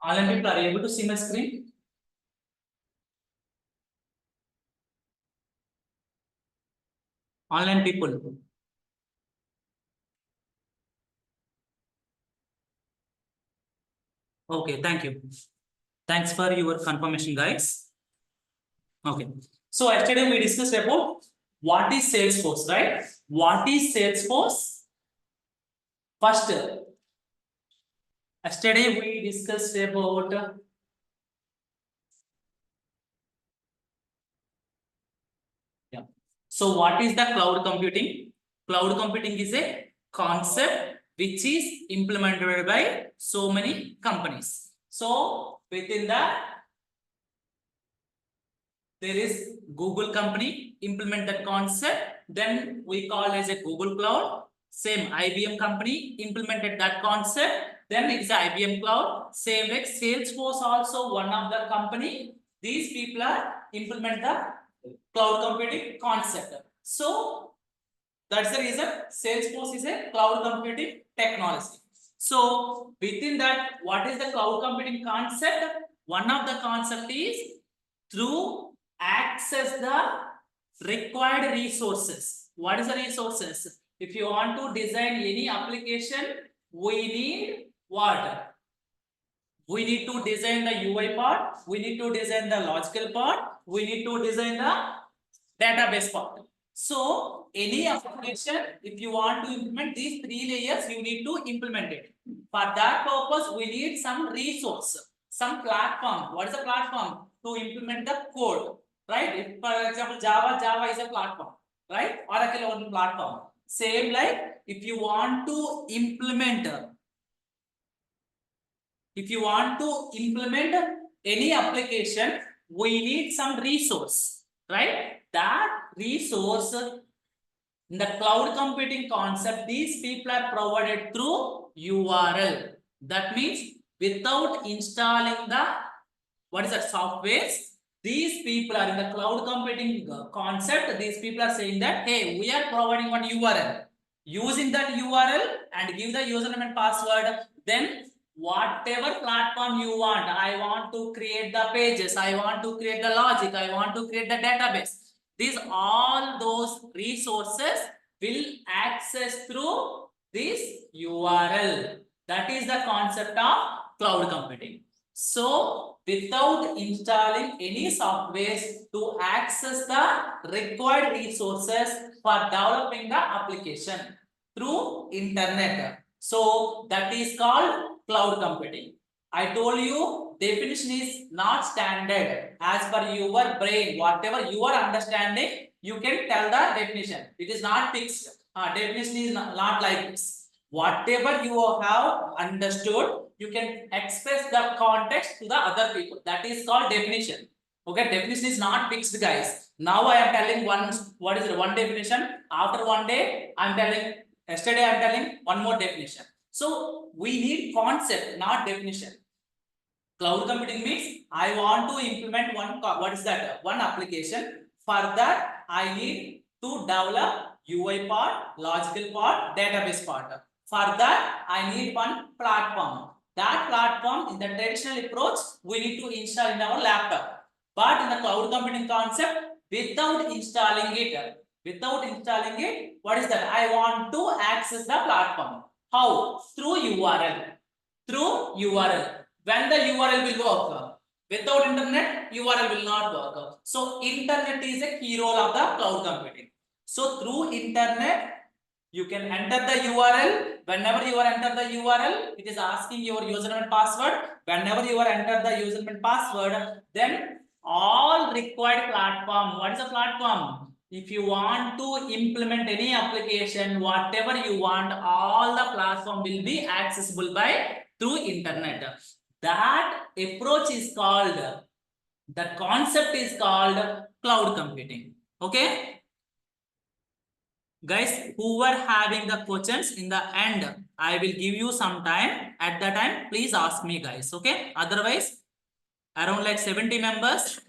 Online people are able to see my screen? Online people. Okay, thank you. Thanks for your confirmation, guys. Okay. So yesterday we discussed about what is Salesforce, right? What is Salesforce? First, yesterday we discussed about So what is the cloud computing? Cloud computing is a concept which is implemented by so many companies. So within that, there is Google company implement that concept. Then we call as a Google Cloud. Same IBM company implemented that concept. Then it's IBM Cloud. Same like Salesforce also one of the company. These people are implement the cloud computing concept. So that's the reason Salesforce is a cloud computing technology. So within that, what is the cloud computing concept? One of the concept is through access the required resources. What is the resources? If you want to design any application, we need what? We need to design the UI part, we need to design the logical part, we need to design the database part. So any application, if you want to implement these three layers, you need to implement it. For that purpose, we need some resource, some platform. What is a platform? To implement the code, right? If, for example, Java is a platform, right? Oracle on platform. Same like if you want to implement any application, we need some resource, right? That resource in the cloud computing concept, these people are provided through URL. That means without installing the what is that software, these people are in the cloud computing concept. These people are saying that, hey, we are providing one URL. Using that URL and give the username and password, then whatever platform you want, I want to create the pages, I want to create the logic, I want to create the database. These all those resources will access through this URL. That is the concept of cloud computing. So without installing any software to access the required resources for developing the application through internet. So that is called cloud computing. I told you definition is not standard as per your brain. Whatever you are understanding, you can tell the definition. It is not fixed. Definition is not like this. Whatever you have understood, you can express the context to the other people. That is called definition. Okay, definition is not fixed, guys. Now I am telling what is one definition. After one day, I am telling. Yesterday I am telling one more definition. So we need concept, not definition. Cloud computing means I want to implement one application. For that, I need to develop UI part, logical part, database part. For that, I need one platform. That platform in the traditional approach, we need to install in our laptop. But in the cloud computing concept, without installing it, what is that? I want to access the platform. How? Through URL. When the URL will work. Without internet, URL will not work. So internet is a key role of the cloud computing. So through internet, you can enter the URL. Whenever you are enter the URL, it is asking your username and password. Whenever you are enter the username and password, then all required platform. What is a platform? If you want to implement any application, whatever you want, all the platform will be accessible by through internet. That approach is called, that concept is called cloud computing. Okay, guys, who are having the questions in the end, I will give you some time. At that time, please ask me, guys. Okay, otherwise around like 70 members,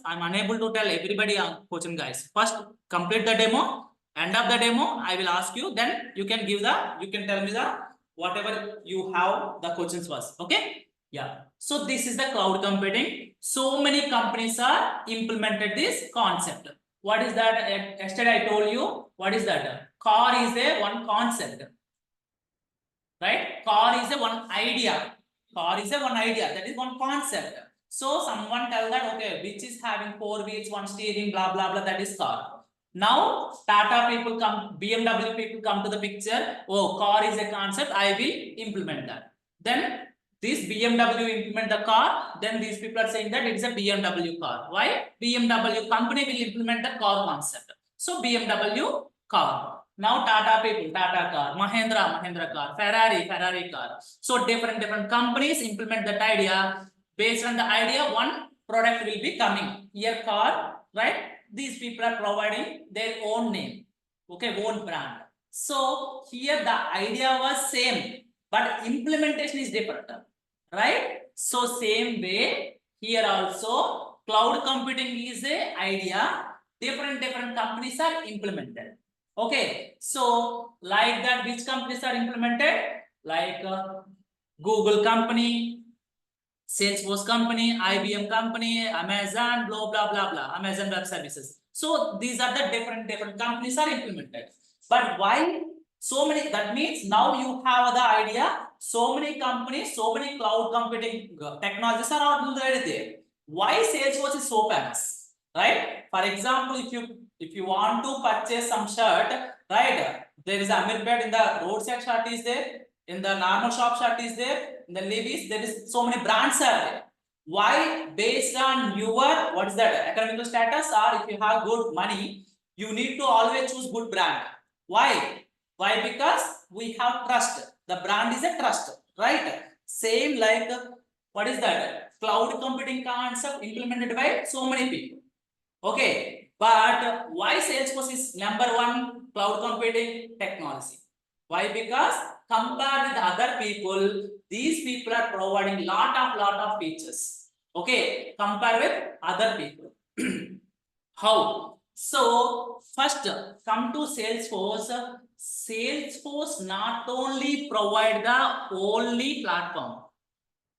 I'm unable to tell everybody a question, guys. First complete the demo. End of the demo, I will ask you, then you can tell me the whatever you have the questions was. Okay, Yeah. So this is the cloud computing. So many companies are implemented this concept. What is that? Yesterday I told you. What is that? Car is a one concept, right? Car is a one idea. Car is a one idea. That is one concept. So someone tell that okay, which is having four wheels, one steering, blah blah blah. That is car. Now Tata people come, BMW people come to the picture. Oh, car is a concept. I will implement that. Then this BMW implement the car. Then these people are saying that it is a BMW car. Why? BMW company will implement the car concept. So BMW car. Now Tata people, Tata car, Mahindra car, Ferrari car. So different companies implement that idea. Based on the idea, one product will be coming. Here car, right? These people are providing their own name, okay, own brand. So here the idea was same, but implementation is different, right? So same way here also cloud computing is a idea. Different companies are implemented. Okay, so like that, which companies are implemented? Like Google company, Salesforce company, IBM company, Amazon, blah, Amazon Web Services. So these are the different companies are implemented. But why so many? That means now you have the idea. So many companies, so many cloud computing technologies are already there. Why Salesforce is so famous, right? For example, if you want to purchase some shirt, right? There is Amirpet in the roadside shirt is there. In the normal shop shirt is there. In the Levi's, there is so many brands are there. Why? Based on your what is that economical status, or if you have good money, you need to always choose good brand. Why? Why? Because we have trust. The brand is a trust, right? Same like what is that? Cloud computing concept implemented by so many people. Okay, but why Salesforce is number one cloud computing technology? Why? Because compared with other people, these people are providing lot of features. Okay, compare with other people. How? So first come to Salesforce. Salesforce not only provide the only platform.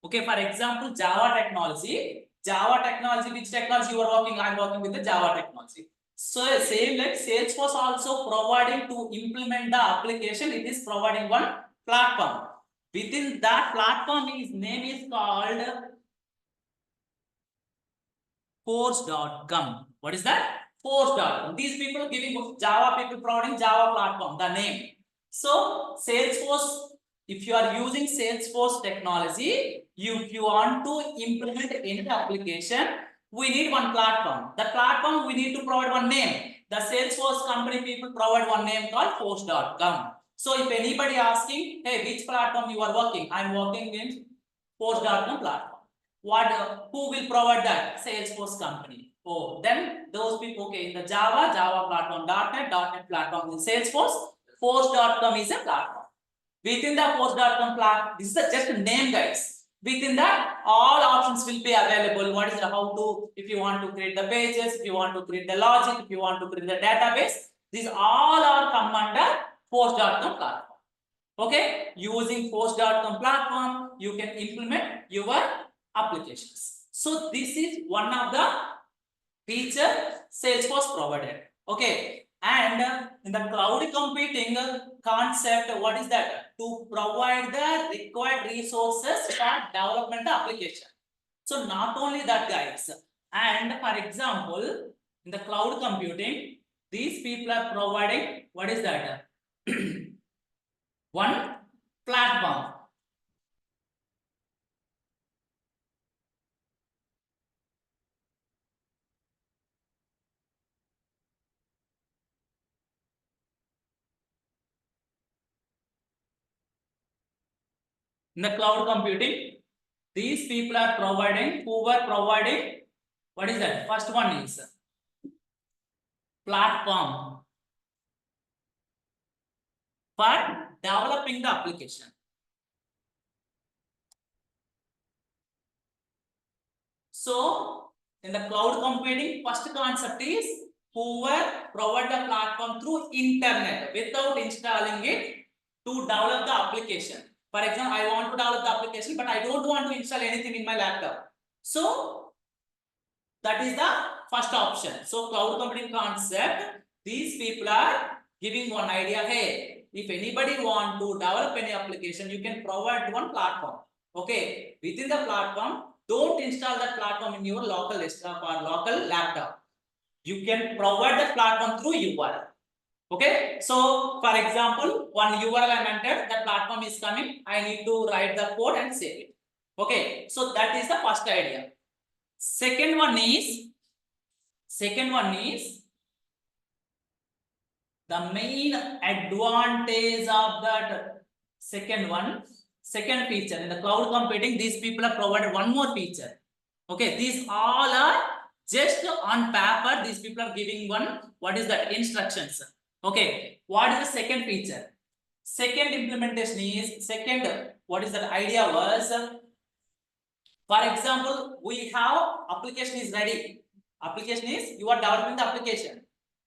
Okay, for example, Java technology. Java technology, which technology you are working? I am working with the Java technology. So same like Salesforce also providing to implement the application. It is providing one platform. Within that platform, his name is called force.com. What is that? Force.com. These people giving Java people providing Java platform, the name. So Salesforce, if you are using Salesforce technology, if you want to implement any application, we need one platform. The platform we need to provide one name. The Salesforce company people provide one name called force.com. So if anybody asking, hey, which platform you are working? I'm working in force.com platform. What who will provide that? Salesforce company. Oh, then those people, okay, in the Java platform, .NET platform in Salesforce, force.com is a platform. Within the force.com platform, this is just a name, guys. Within that, all options will be available. What is the how to, if you want to create the pages, if you want to create the logic, if you want to create the database, these all are come under force.com platform. Okay, using force.com platform, you can implement your applications. So this is one of the feature Salesforce provided. Okay, and in the cloud computing concept, what is that? To provide the required resources for development application. So not only that, guys, and for example, in the cloud computing, these people are providing what is that? One platform. In the cloud computing, these people are providing, who were providing, what is that? First one is platform for developing the application. So in the cloud computing, first concept is who were provide the platform through internet without installing it to develop the application. For example, I want to develop the application, but I don't want to install anything in my laptop. So that is the first option. So cloud computing concept, these people are giving one idea. Hey, if anybody want to develop any application, you can provide one platform. Okay, within the platform, don't install that platform in your local desktop or local laptop. You can provide the platform through URL. Okay, so for example, one URL I entered, the platform is coming. I need to write the code and save it. Okay, so that is the first idea. Second one is the main advantage of that second feature in the cloud computing. These people have provided one more feature. Okay, these all are just on paper. These people are giving one, what is that, instructions. Okay, what is the second feature? Second implementation is what is that idea was, for example, we have application is ready. Application is, you are developing the application.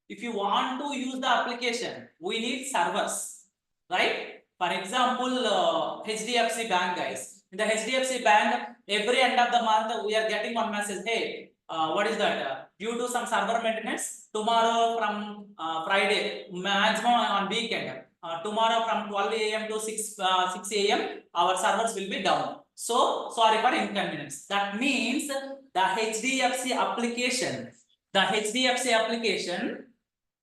If you want to use the application, we need servers, right? For example, HDFC Bank, guys. In the HDFC Bank, every end of the month, we are getting one message. Hey, what is that? Due to some server maintenance, tomorrow from Friday, maximum on weekend, tomorrow from 12 a.m. to 6 a.m., our servers will be down. So sorry for inconvenience. That means the HDFC application.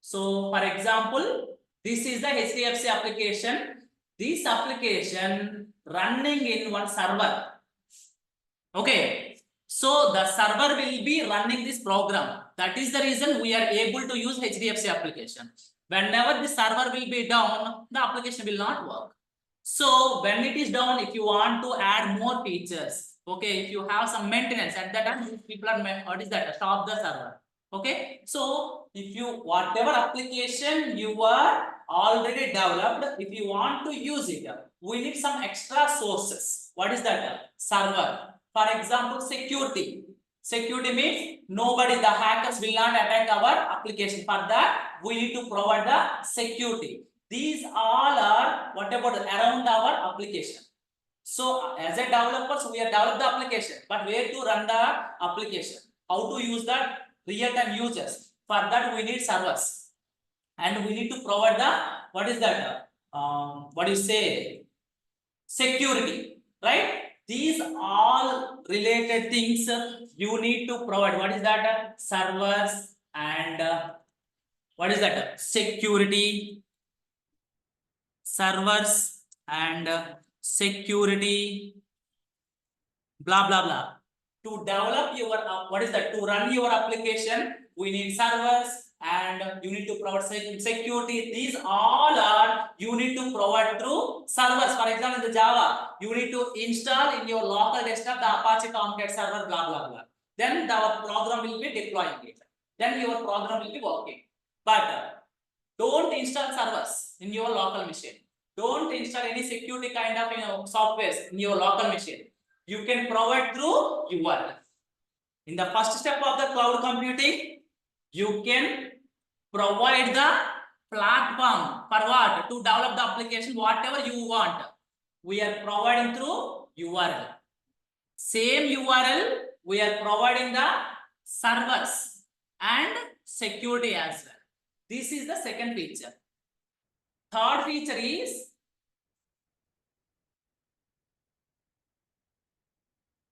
So for example, this is the HDFC application. This application running in one server. Okay. So the server will be running this program. That is the reason we are able to use HDFC application. Whenever the server will be down, the application will not work. So when it is down, if you want to add more features, okay, if you have some maintenance at that time, people are, what is that, stop the server. Okay, so if you, whatever application you are already developed, if you want to use it, we need some extra sources. What is that? Server. For example, security. Security means nobody, the hackers will not attack our application. For that, we need to provide the security. These all are what about around our application. So as a developers, we have developed the application, but where to run the application, how to use that real-time users. For that, we need servers, and we need to provide the, what is that? What do you say? Security, right? These all related things you need to provide. What is that? Servers and what is that? Security. Servers and security, blah blah blah. To develop your what is that, to run your application, we need servers and you need to provide security. These all are you need to provide through servers. For example, in the Java, you need to install in your local desktop the Apache Tomcat server, blah blah blah. Then the program will be deploying it. Then your program will be working. But don't install servers in your local machine. Don't install any security kind of software in your local machine. You can provide through URL. In the first step of the cloud computing, you can provide the platform for what? To develop the application, whatever you want. We are providing through URL. Same URL, we are providing the servers and security as well. This is the second feature. Third feature is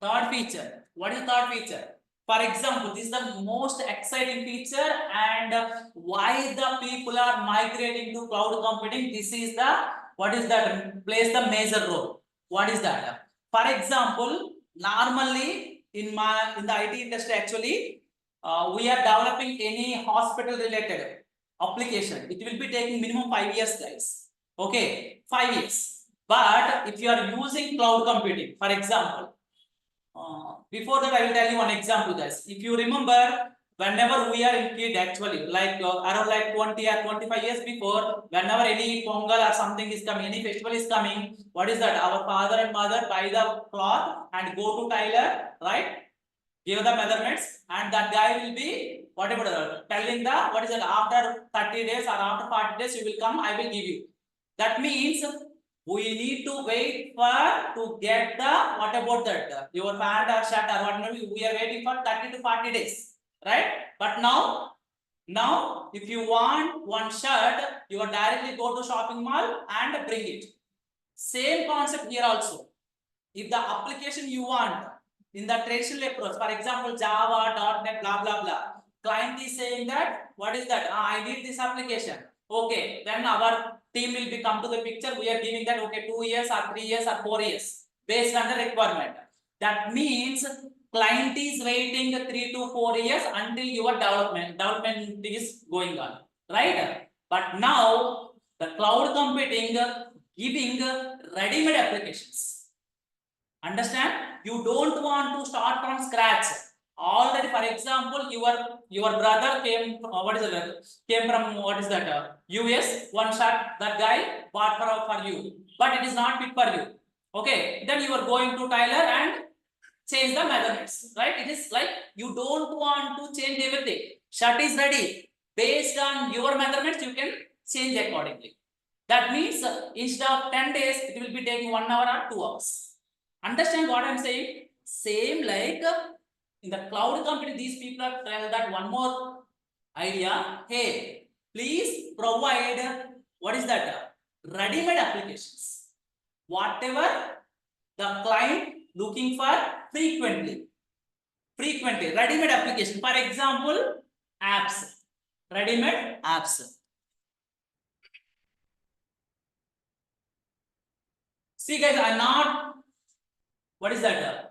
What is third feature? For example, this is the most exciting feature, and why the people are migrating to cloud computing. This is the, what is that, plays the major role. What is that? For example, normally in the IT industry, actually, we are developing any hospital related application. It will be taking minimum 5 years, guys. Okay, 5 years. But if you are using cloud computing, for example, before that, I will tell you one example, guys. If you remember, whenever we are in kid, actually, like around like 20 or 25 years before, whenever any pongal or something is coming, any festival is coming, what is that? Our father and mother buy the cloth and go to tailor, right? Give the measurements, and that guy will be whatever telling the, what is that, after 30 days or after 40 days you will come, I will give you. That means we need to wait for to get the what about that your pant or shirt or whatever we are waiting for 30 to 40 days, right? But now if you want one shirt, you are directly go to shopping mall and bring it. Same concept here also. If the application you want in the traditional approach, for example Java, .NET, blah blah blah, client is saying that what is that, I need this application. Okay, then our team will be come to the picture. We are giving that okay 2 years or 3 years or 4 years based on the requirement. That means client is waiting 3 to 4 years until your development is going on, right? But now the cloud computing giving ready-made applications. Understand? You don't want to start from scratch. Already, for example, your brother came. What is that? Came from what is that? US. One shot that guy bought for you, but it is not fit for you. Okay, then you are going to Tyler and change the measurements, right? It is like you don't want to change everything. Shirt is ready. Based on your measurements, you can change accordingly. That means instead of 10 days, it will be taking 1 hour or 2 hours. Understand what I'm saying? Same like in the cloud company, these people are tell that one more idea. Hey, please provide what is that? Ready-made applications. Whatever the client looking for frequently. Ready-made application. For example, apps. Ready-made apps. See guys, I'm not, what is that?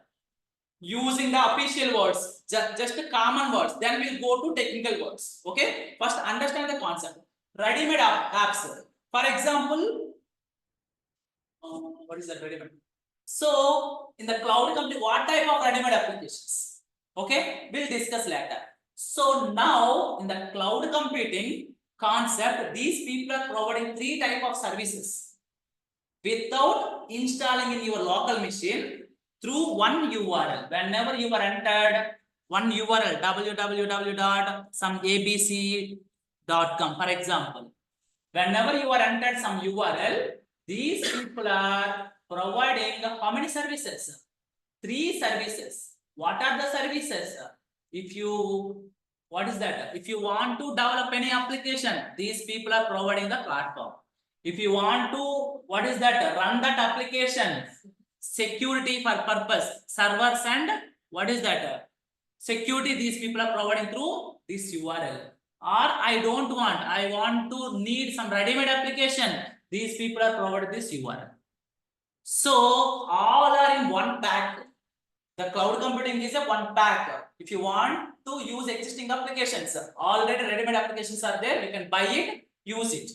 Using the official words, just common words. Then we'll go to technical words. Okay. First, understand the concept. Ready-made apps. For example, what is that ready-made? So, in the cloud company, what type of ready-made applications? Okay, we'll discuss later. So now, in the cloud computing concept, these people are providing 3 type of services without installing in your local machine through one URL. Whenever you are entered one URL, www.someabc.com, for example. Whenever you are entered some URL, these people are providing how many services? 3 services. What are the services? If you, what is that? If you want to develop any application, these people are providing the platform. If you want to, what is that? Run that application, security for purpose, servers and what is that? Security, these people are providing through this URL. Or I don't want, I want to need some ready-made application. These people are provided this URL. So all are in one pack. The cloud computing is a one pack. If you want to use existing applications, already ready-made applications are there. You can buy it, use it.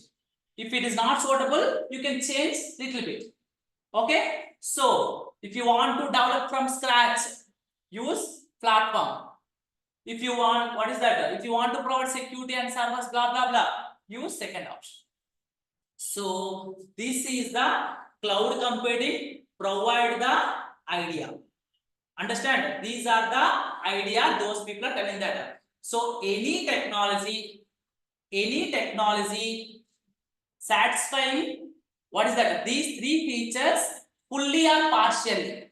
If it is not suitable, you can change little bit. Okay. So if you want to develop from scratch, use platform. If you want, what is that? If you want to provide security and servers, blah blah blah, use second option. So this is the cloud computing provide the idea. Understand? These are the idea those people are telling that. So any technology satisfying what is that? These 3 features fully or partially.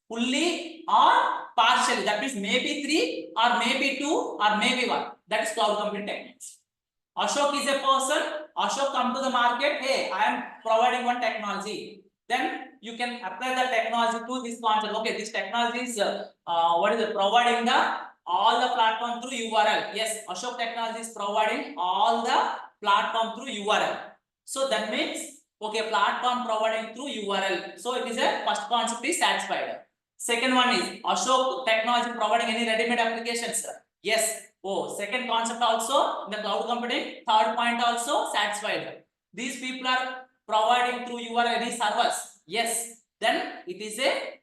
Fully or partially. That means maybe 3 or maybe 2 or maybe 1. That is cloud computing techniques. Ashok is a person. Ashok come to the market. Hey, I am providing one technology. Then you can apply the technology to this concept. Okay, this technology is what is it? Providing the all the platform through URL. Yes, Ashok technology is providing all the platform through URL. So that means okay, platform providing through URL. So it is a first concept is satisfied. Second one is Ashok technology providing any ready-made applications. Yes. Oh, second concept also in the cloud computing. Third point also satisfied. These people are providing through your any servers. Yes. Then it is a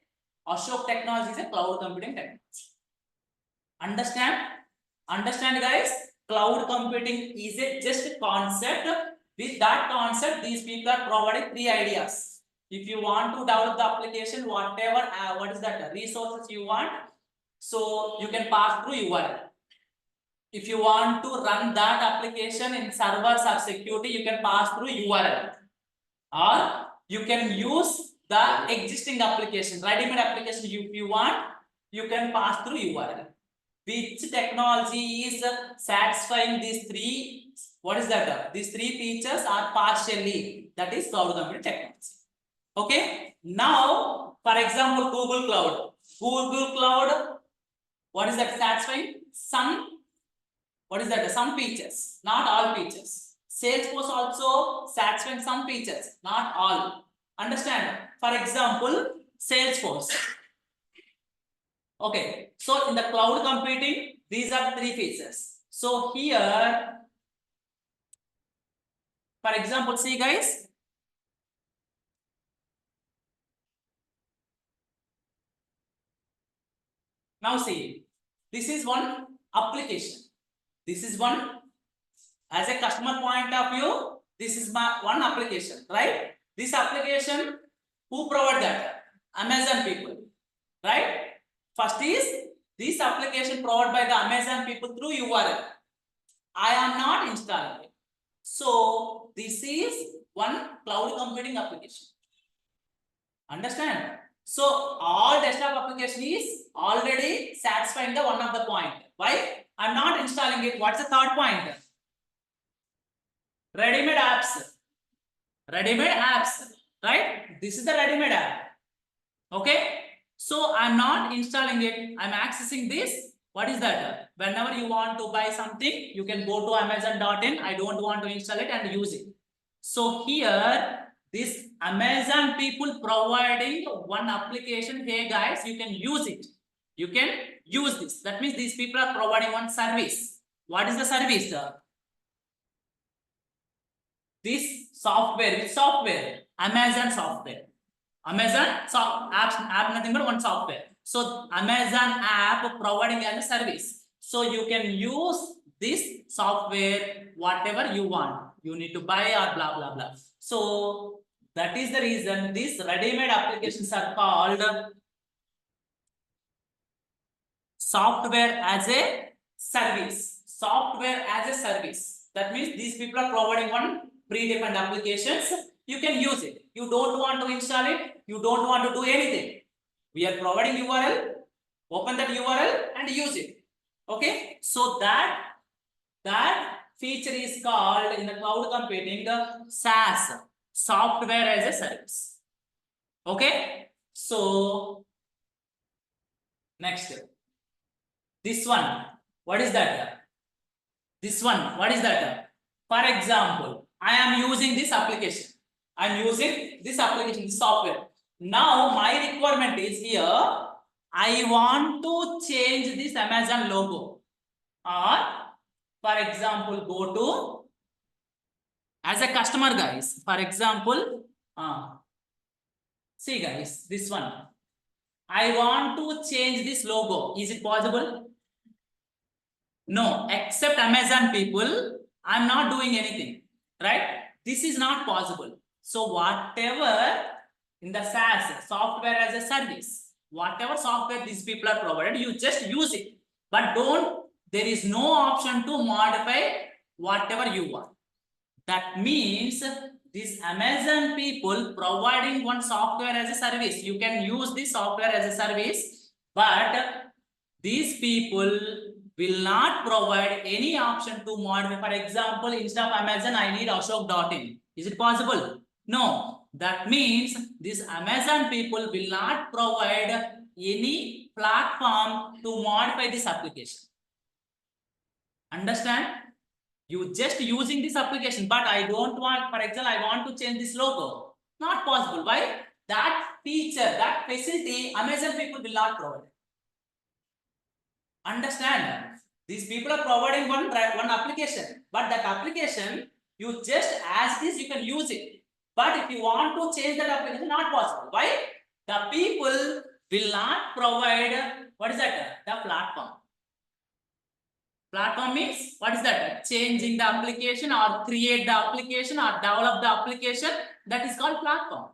Ashok technology is a cloud computing technology. Understand? Understand, guys? Cloud computing is a just concept. With that concept, these people are providing 3 ideas. If you want to develop the application, whatever what is that resources you want, so you can pass through URL. If you want to run that application in servers or security, you can pass through URL. Or you can use the existing application, ready-made application. If you want, you can pass through URL. Which technology is satisfying these three? What is that? These three features are partially. That is cloud computing technology. Okay. Now, for example, Google Cloud. Google Cloud. What is that satisfying? Some. What is that? Some features, not all features. Salesforce also satisfying some features, not all. Understand? For example, Salesforce. Okay, so in the cloud computing, these are three features. So here, for example, see guys. Now see, this is one application. This is one, as a customer point of view, this is my one application, right? This application, who provide that? Amazon people, right? First is this application provided by the Amazon people through URL. I am not installing it. So this is one cloud computing application. Understand? So all desktop application is already satisfying the one of the point. Why? I'm not installing it. What's the third point? Ready-made apps. Ready-made apps. Right? This is the ready-made app. Okay. So I'm not installing it. I'm accessing this. What is that? Whenever you want to buy something, you can go to amazon.in. I don't want to install it and use it. So here, this Amazon people providing one application. Hey guys, you can use it. You can use this. That means these people are providing one service. What is the service? This software. Which software? Amazon software. Amazon app nothing but one software. So Amazon app providing as a service. So you can use this software whatever you want. You need to buy or blah blah blah. So that is the reason these ready-made applications are called software as a service. Software as a service. That means these people are providing one predefined applications. You can use it. You don't want to install it. You don't want to do anything. We are providing URL. Open that URL and use it. Okay. So that feature is called in the cloud computing the SaaS, software as a service. Okay. So next, this one. What is that? This one. What is that? For example, I am using this application. I am using this application, this software. Now my requirement is here. I want to change this Amazon logo. Or for example, go to as a customer guys. For example, see guys, this one. I want to change this logo. Is it possible? No, except Amazon people, I'm not doing anything, right? This is not possible. So whatever in the SaaS, software as a service, whatever software these people are provided, you just use it. But there is no option to modify whatever you want. That means these Amazon people providing one software as a service. You can use this software as a service, but these people will not provide any option to modify. For example, instead of Amazon, I need ashok.in. Is it possible? No. That means these Amazon people will not provide any platform to modify this application. Understand? You just using this application, but I don't want, for example, I want to change this logo. Not possible. Why? That feature, that facility, Amazon people will not provide. Understand? These people are providing one application, but that application, you just as this, you can use it. But if you want to change that application, not possible. Why? The people will not provide, what is that? The platform. Platform means, what is that? Changing the application or create the application or develop the application. That is called platform.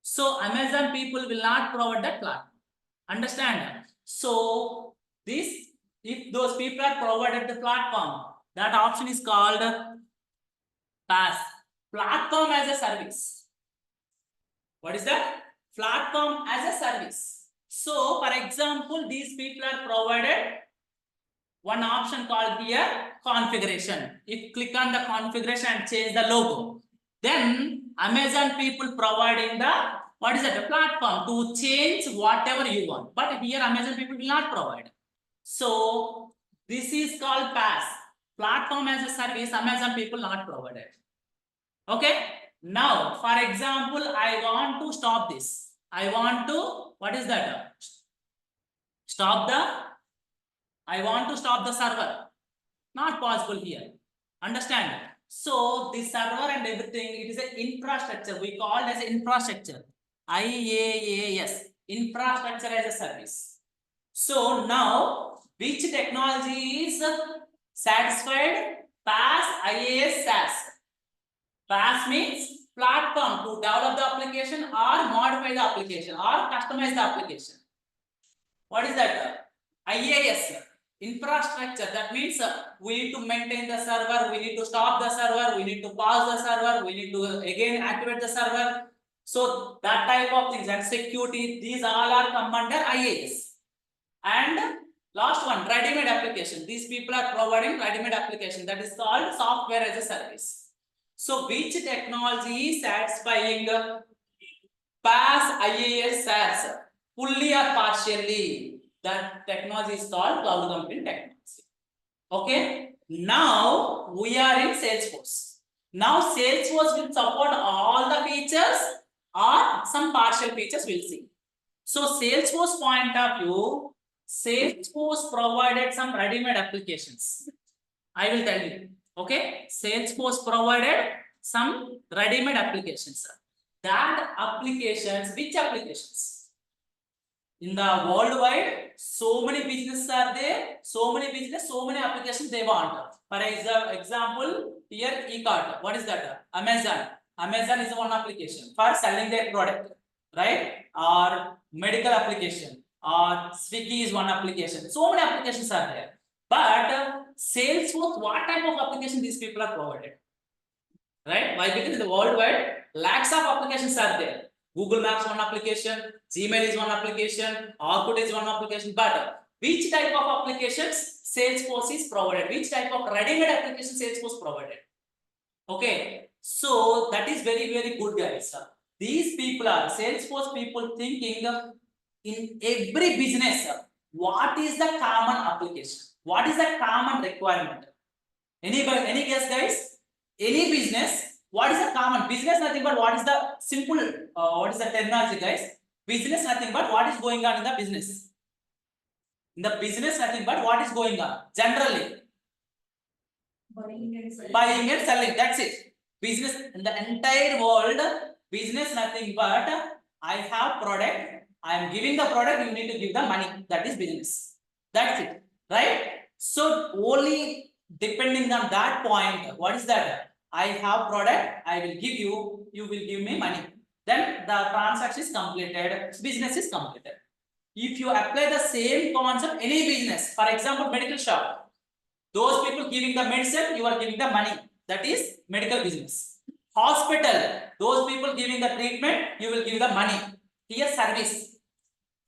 So Amazon people will not provide that platform. Understand? So this, if those people are provided the platform, that option is called PaaS, platform as a service. What is that? Platform as a service. So, for example, these people are provided one option called here configuration. If click on the configuration and change the logo, then Amazon people providing the what is that? The platform to change whatever you want. But here Amazon people will not provide. So this is called PaaS, platform as a service. Amazon people not provided. Okay. Now, for example, I want to stop this. I want to what is that? Stop the. I want to stop the server. Not possible here. Understand? So the server and everything, it is an infrastructure. We call it as infrastructure. IaaS, infrastructure as a service. So now, which technology is satisfied? PaaS, IaaS, SaaS. PaaS means platform to develop the application or modify the application or customize the application. What is that? IaaS. Infrastructure, that means we need to maintain the server, we need to stop the server, we need to pause the server, we need to again activate the server. So that type of things and security, these all are come under IaaS. And last one, ready-made application. These people are providing ready-made application, that is called software as a service. So which technology is satisfying PaaS, IaaS, SaaS fully or partially? That technology is called cloud computing technology. Okay. Now we are in Salesforce. Now Salesforce will support all the features or some partial features we'll see. So Salesforce point of view, Salesforce provided some ready-made applications. I will tell you. Okay. Salesforce provided some ready-made applications. That applications, which applications? In the worldwide, so many businesses are there, so many applications they want. For example, here e-cart. What is that? Amazon. Amazon is one application for selling their product, right? Or medical application, or Swiggy is one application. So many applications are there. But Salesforce, what type of application these people are provided? Right? Why? Because in the worldwide, lakhs of applications are there. Google Maps one application, Gmail is one application, Output is one application. But which type of applications Salesforce is provided? Which type of ready-made application Salesforce provided? Okay, so that is very good, guys. These people are Salesforce people thinking in every business. What is the common application? What is the common requirement? Anybody? Any guess, guys? Any business. What is the common business? Nothing but what is the simple, what is the terminology, guys? Business, nothing but what is going on in the business. In the business, nothing but what is going on. Generally, buying and selling. That's it. Business in the entire world, business, nothing but I have product. I am giving the product. You need to give the money. That is business. That's it. Right? So only depending on that point, what is that? I have product, I will give you, you will give me money. Then the transaction is completed, business is completed. If you apply the same concept, any business, for example, medical shop, those people giving the medicine, you are giving the money. That is medical business. Hospital, those people giving the treatment, you will give the money. Here service,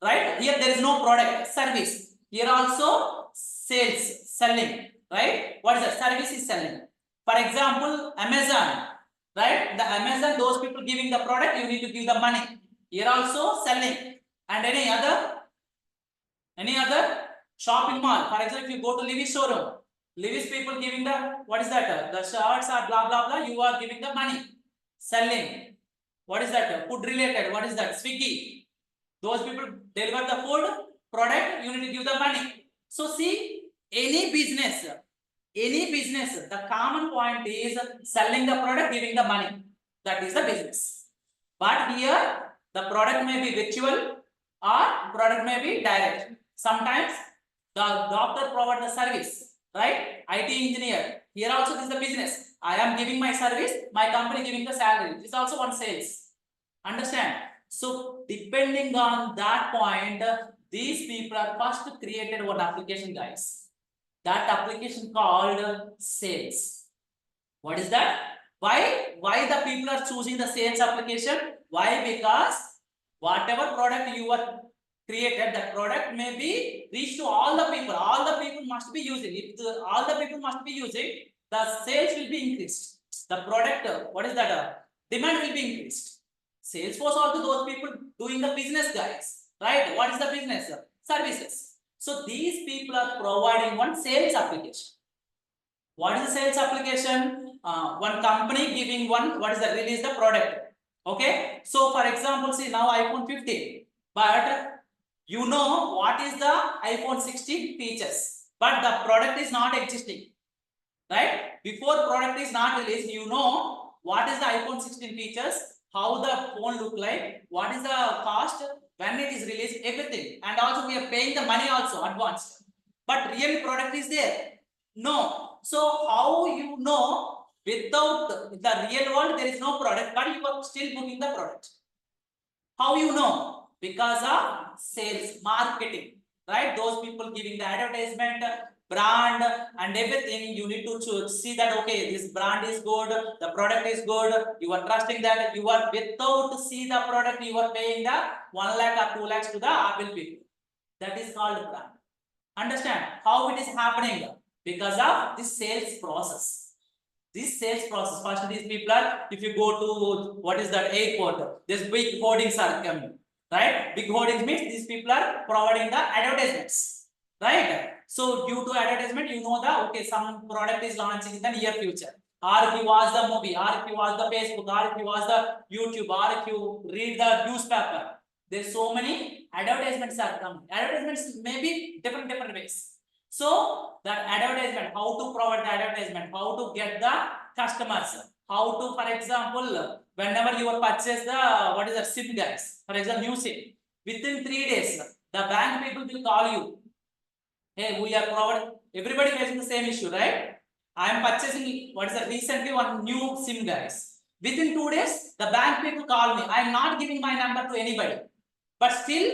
right? Here there is no product, service. Here also sales, selling, right? What is that? Service is selling. For example, Amazon, right? The Amazon, those people giving the product, you need to give the money. Here also selling. And any other shopping mall. For example, if you go to Levi's showroom, Levi's people giving the, what is that? The shirts are blah, blah, blah. You are giving the money. Selling. What is that? Food related. What is that? Swiggy. Those people deliver the food, product, you need to give the money. So see, any business, the common point is selling the product, giving the money. That is the business. But here, the product may be virtual or product may be direct. Sometimes the doctor provides the service, right? IT engineer. Here also this is the business. I am giving my service, my company giving the salary. This is also one sales. Understand? So depending on that point, these people are first created one application, guys. That application called sales. What is that? Why the people are choosing the sales application? Why? Because whatever product you are created, that product may be reached to all the people. All the people must be using. If all the people must be using, the sales will be increased. The product, what is that? Demand will be increased. Salesforce also those people doing the business, guys, right? What is the business? Services. So these people are providing one sales application. What is the sales application? One company giving one, what is the release the product. Okay. So for example, see now iPhone 15, but you know what is the iPhone 16 features, but the product is not existing, right? Before product is not released, you know what is the iPhone 16 features, how the phone look like, what is the cost, when it is released, everything. And also we are paying the money also advanced. But real product is there? No. So how you know without the real world there is no product, but you are still booking the product? How you know? Because of sales, marketing, right? Those people giving the advertisement, brand and everything, you need to see that, okay, this brand is good, the product is good, you are trusting that, you are without see the product, you are paying the 1 lakh or 2 lakhs to the Apple people. That is called brand. Understand how it is happening? Because of this sales process. This sales process, first these people are, if you go to what is that airport, there's big hoardings are coming, right? Big hoardings means these people are providing the advertisements, right? So due to advertisement, you know that okay, some product is launching in the near future. Or if you watch the movie, or if you watch the Facebook, or if you watch the YouTube, or if you read the newspaper, there's so many advertisements are coming. Advertisements may be different ways. So that advertisement, how to provide the advertisement, how to get the customers, how to, for example, whenever you purchase the what is the SIM, guys, for example, new SIM, within 3 days, the bank people will call you. Hey, we are providing. Everybody facing the same issue, right? I am purchasing what is the recently one new SIM, guys. Within 2 days, the bank people call me. I am not giving my number to anybody, but still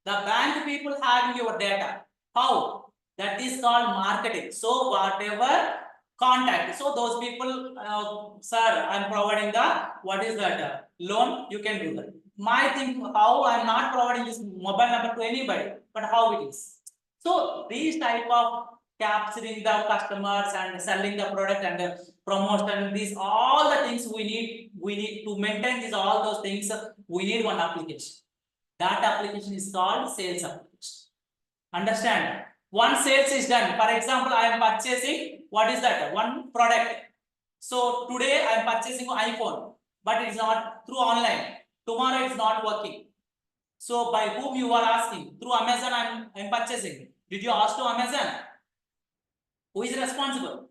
the bank people having your data. How? That is called marketing. So whatever contact, so those people, sir, I'm providing the what is that loan, you can do that. My thing, how I'm not providing this mobile number to anybody, but how it is. So these type of capturing the customers and selling the product and promotion, these all the things we need to maintain these all those things. We need one application. That application is called sales application. Understand? One sales is done. For example, I am purchasing what is that? One product. So today I am purchasing iPhone, but it's not through online. Tomorrow it's not working. So by whom you are asking? Through Amazon I'm purchasing. Did you ask to Amazon? Who is responsible?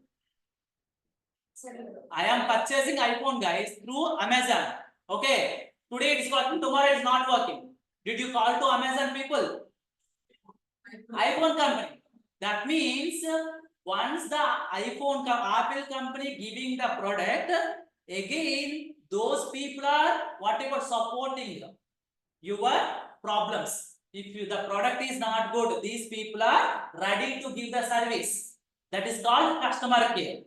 I am purchasing iPhone, guys, through Amazon. Okay. Today it's working, tomorrow it's not working. Did you call to Amazon people? iPhone company. That means once the Apple company giving the product, again those people are whatever supporting your problems. If the product is not good, these people are ready to give the service. That is called customer care.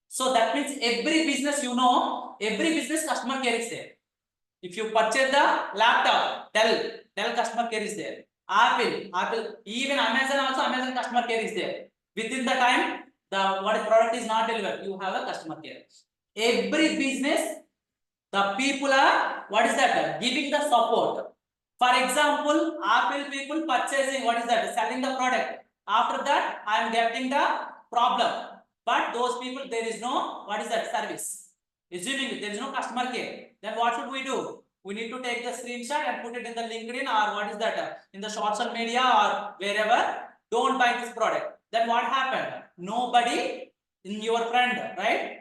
So that means every business, you know, every business customer care is there. If you purchase the laptop, Dell customer care is there. Apple, even Amazon also, Amazon customer care is there. Within the time, the what product is not delivered, you have a customer care. Every business, the people are, what is that? Giving the support. For example, Apple people purchasing, what is that? Selling the product. After that, I am getting the problem. But those people, there is no, what is that? Service. Assuming there is no customer care. Then what should we do? We need to take the screenshot and put it in the LinkedIn or what is that? In the social media or wherever. Don't buy this product. Then what happened? Nobody in your friend, right?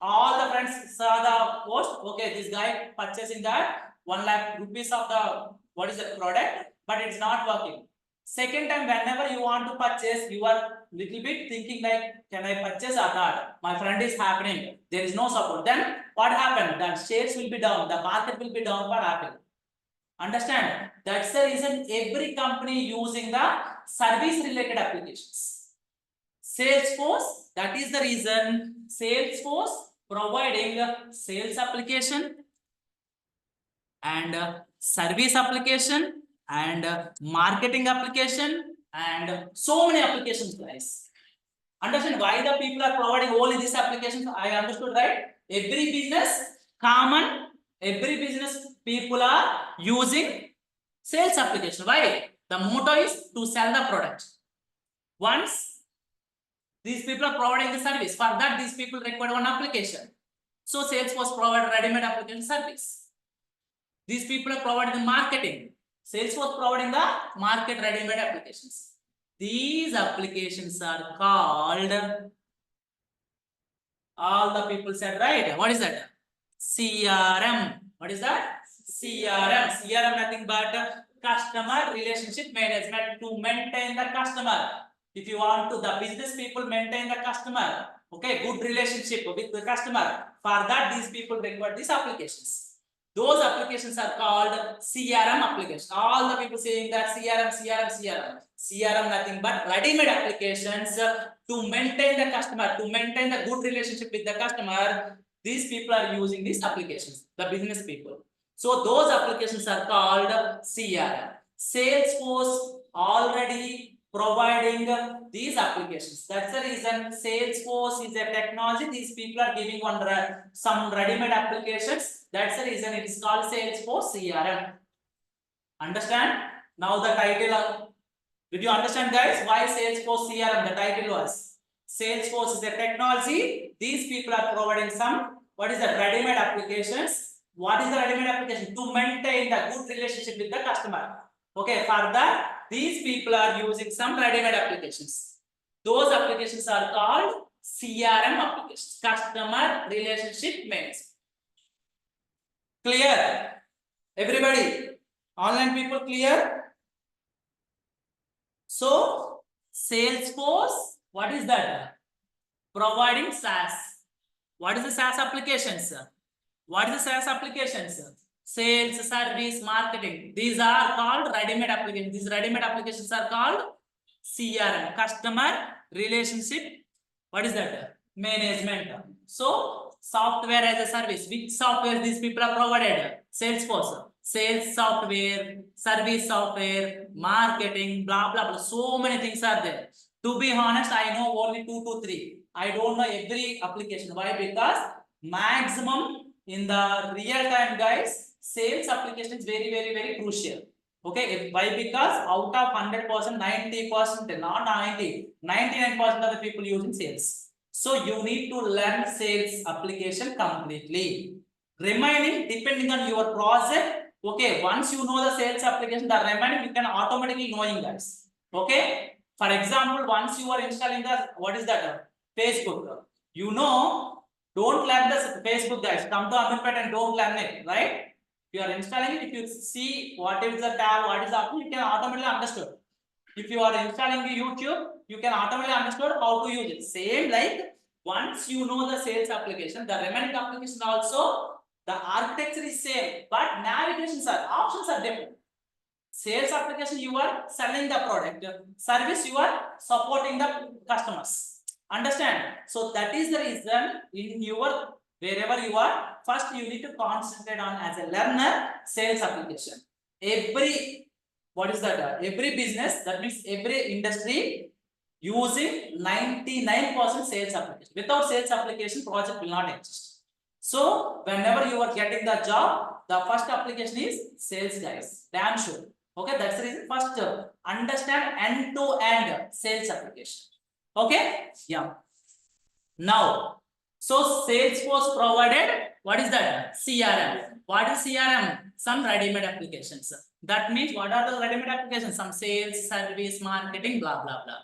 All the friends saw the post. Okay, this guy purchasing that 1 lakh rupees of the what is the product, but it's not working. Second time, whenever you want to purchase, you are little bit thinking like, can I purchase or not? My friend is happening. There is no support. Then what happened? The shares will be down. The market will be down for Apple. Understand? That's the reason every company using the service related applications. Salesforce, that is the reason Salesforce providing a sales application and service application and marketing application and so many applications, guys. Understand why the people are providing only these applications? I understood, right? Every business common, every business people are using sales application. Why? The motto is to sell the product. Once these people are providing the service, for that these people require one application. So Salesforce provide ready-made application service. These people are providing the marketing. Salesforce providing the market ready-made applications. These applications are called, all the people said right. What is that? CRM. What is that? CRM. CRM nothing but customer relationship management, to maintain the customer. If you want to, the business people maintain the customer. Okay, good relationship with the customer. For that, these people require these applications. Those applications are called CRM applications. All the people saying that CRM nothing but ready-made applications to maintain the customer, to maintain the good relationship with the customer. These people are using these applications, the business people. So those applications are called CRM. Salesforce already providing these applications. That's the reason Salesforce is a technology. These people are giving some ready-made applications. That's the reason it is called Salesforce CRM. Understand? Now the title. Did you understand, guys? Why Salesforce CRM? The title was Salesforce is a technology. These people are providing some, what is the ready-made applications? What is the ready-made application? To maintain the good relationship with the customer. Okay, for that, these people are using some ready-made applications. Those applications are called CRM applications, customer relationship management. Clear? Everybody? Online people clear? So, Salesforce, what is that? Providing SaaS. What is the SaaS applications? What is the SaaS applications? Sales, service, marketing. These are called ready-made applications. These ready-made applications are called CRM, customer relationship. What is that? Management. So, software as a service. Which software these people are provided? Salesforce. Sales software, service software, marketing, blah, blah, blah. So many things are there. To be honest, I know only 2 to 3. I don't know every application. Why? Because maximum in the real time, guys, sales application is very, very, very crucial. Okay, why? Because out of 100%, 90%, not 90, 99% of the people using sales. So you need to learn sales application completely. Remaining, depending on your project. Okay, once you know the sales application, the remaining you can automatically knowing, guys. Okay, for example, once you are installing the, what is that? Facebook. You know, don't learn the Facebook, guys. Come to Amirpet and don't learn it, right? If you are installing it, if you see what is the tab, what is the option, you can automatically understand. If you are installing the YouTube, you can automatically understand how to use it. Same like once you know the sales application, the remaining application also, the architecture is same, but navigations are, options are different. Sales application, you are selling the product. Service, you are supporting the customers. Understand? So that is the reason in your, wherever you are, first you need to concentrate on as a learner sales application. Every, what is that? Every business, that means every industry using 99% sales application. Without sales application, project will not exist. So whenever you are getting the job, the first application is sales, guys. Damn sure. Okay, that's the reason. First, understand end-to-end sales application. Okay, yeah. Now, so Salesforce provided, what is that? CRM. What is CRM? Some ready-made applications. That means what are the ready-made applications? Some sales, service, marketing, blah, blah, blah.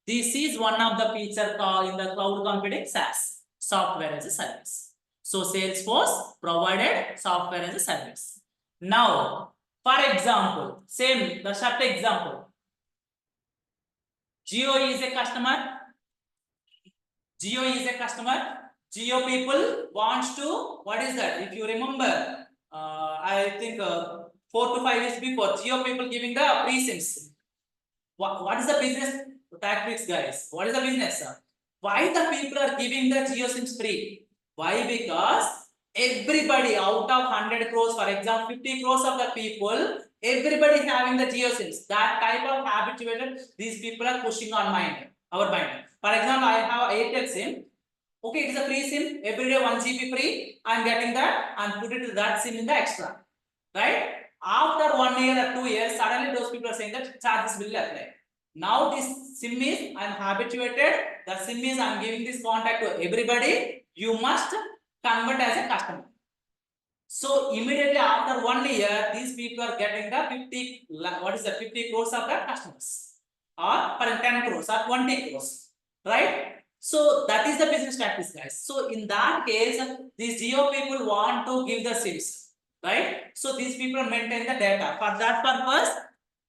This is one of the feature called in the cloud computing SaaS, software as a service. So Salesforce provided software as a service. Now, for example, same, the short example. Jio is a customer. Jio is a customer. Jio people wants to, what is that? If you remember, I think 4 to 5 years before, Jio people giving the free SIMs. What is the business tactics, guys? What is the business? Why the people are giving the Jio SIMs free? Why? Because Everybody out of 100 crores, for example, 50 crores of the people, everybody having the geo SIMs. That type of habituated, these people are pushing on our mind. For example, I have Airtel SIM. Okay, it is a free SIM. Every day 1 GB free. I am getting that and put it to that SIM in the extra. Right? After 1 year or 2 years, suddenly those people are saying that charges will apply. Now this SIM is, I am habituated. The SIM is, I am giving this contact to everybody. You must convert as a customer. So immediately after 1 year, these people are getting the 50, what is the 50 crores of the customers, or for 10 crores or 20 crores, right? So that is the business practice, guys. So in that case, these geo people want to give the SIMs, right? So these people maintain the data. For that purpose,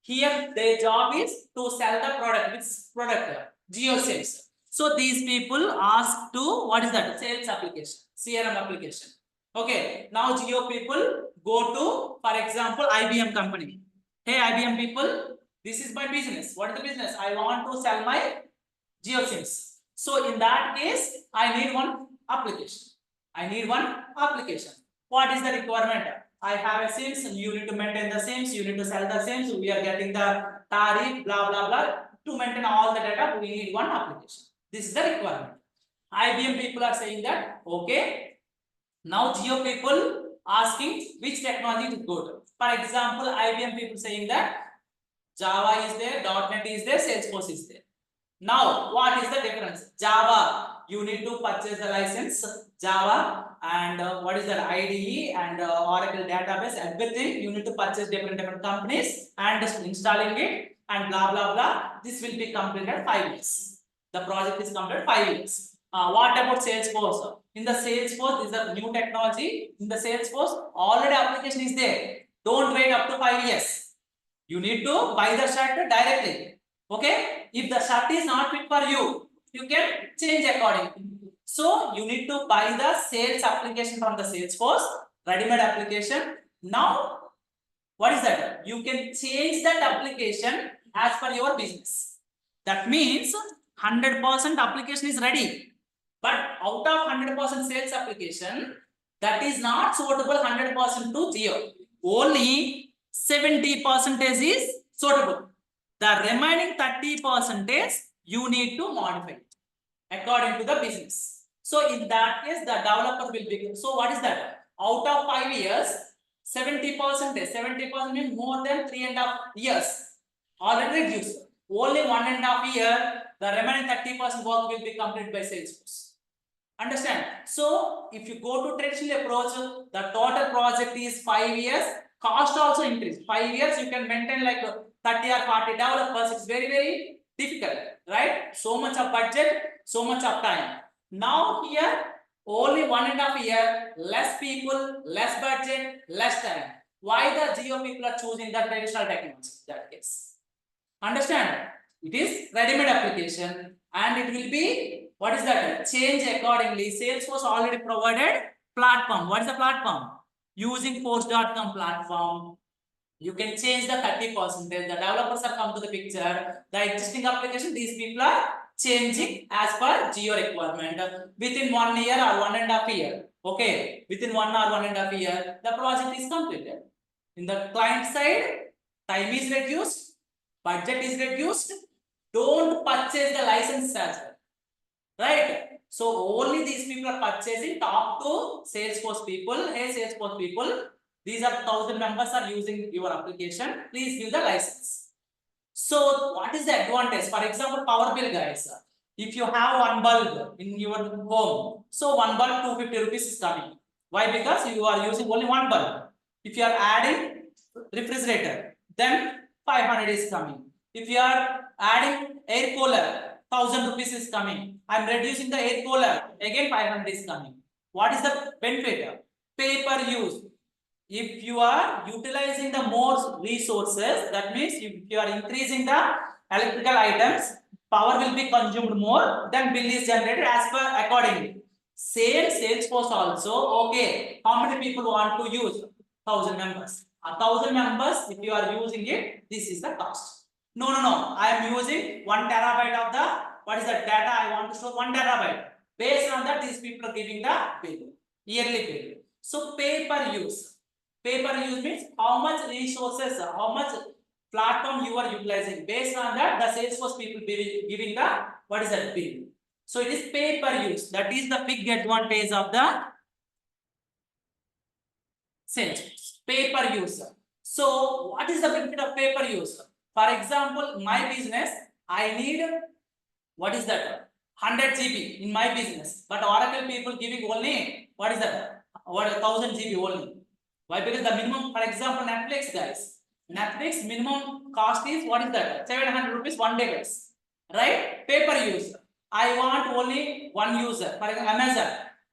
here their job is to sell the product. Which product? Geo SIMs. So these people ask to, what is that? Sales application, CRM application. Okay, now geo people go to, for example, IBM company. Hey, IBM people, this is my business. What is the business? I want to sell my geo SIMs. So in that case, I need one application. I need one application. What is the requirement? I have a SIMs, you need to maintain the SIMs, you need to sell the SIMs, we are getting the tariff, blah, blah, blah. To maintain all the data, we need one application. This is the requirement. IBM people are saying that, okay, now geo people asking which technology to go to. For example, IBM people saying that Java is there, .NET is there, Salesforce is there. Now, what is the difference? Java, you need to purchase the license, Java, and what is that, IDE and Oracle database, everything. You need to purchase different companies and installing it and blah, blah, blah. This will be completed 5 years. The project is completed 5 years. What about Salesforce? In the Salesforce, this is a new technology. In the Salesforce, already application is there. Don't wait up to 5 years. You need to buy the shirt directly. Okay? If the shirt is not fit for you, you can change accordingly. So you need to buy the sales application from the Salesforce, ready-made application. Now, what is that? You can change that application as per your business. That means 100% application is ready. But out of 100% sales application, that is not suitable 100% to geo. Only 70% is suitable. The remaining 30% you need to modify according to the business. So in that case, the developer will be. So what is that? Out of 5 years, 70% means more than 3.5 years already reduced. Only 1.5 year, the remaining 30% work will be completed by Salesforce. Understand? So if you go to traditional approach, the total project is 5 years. Cost also increase. 5 years you can maintain like 30 or 40 developers. It's very difficult, right? So much of budget, so much of time. Now here only 1.5 year, less people, less budget, less time. Why the geo people are choosing the traditional technology? That case. Understand? It is ready-made application and it will be, what is that? Change accordingly. Salesforce already provided platform. What is the platform? Using post.com platform, you can change the 30%. The developers are come to the picture. The existing application, these people are changing as per geo requirement within 1 year or 1.5 year. Okay, within 1 or 1.5 year, the project is completed. In the client side, time is reduced, budget is reduced. Don't purchase the license as well, right? So only these people are purchasing. Talk to Salesforce people. Hey, Salesforce people, these are 1,000 members are using your application. Please give the license. So what is the advantage? For example, power bill, guys. If you have one bulb in your home, so one bulb 250 rupees is coming. Why? Because you are using only one bulb. If you are adding refrigerator, then 500 is coming. If you are adding air cooler, 1,000 rupees is coming. I am reducing the air cooler, again 500 is coming. What is the benefit? Pay per use. If you are utilizing the more resources, that means if you are increasing the electrical items, power will be consumed more, then bill is generated as per accordingly. Same Salesforce also, okay, how many people want to use? 1,000 members. 1,000 members, if you are using it, this is the cost. No, I am using 1 terabyte of the, what is the data I want to store 1 terabyte. Based on that, these people are giving the bill, yearly bill. So pay per use. Pay per use means how much resources, how much platform you are utilizing. Based on that, the Salesforce people giving the what is that bill. So it is pay per use. That is the big advantage of the Salesforce. Pay per use. So what is the benefit of pay per use? For example, my business, I need what is that? 100 GB in my business, but Oracle people giving only what is that? What 1000 GB only. Why? Because the minimum, for example, Netflix guys, Netflix minimum cost is what is that? 700 rupees 1 day guys, right? Pay per use. I want only one user. For example,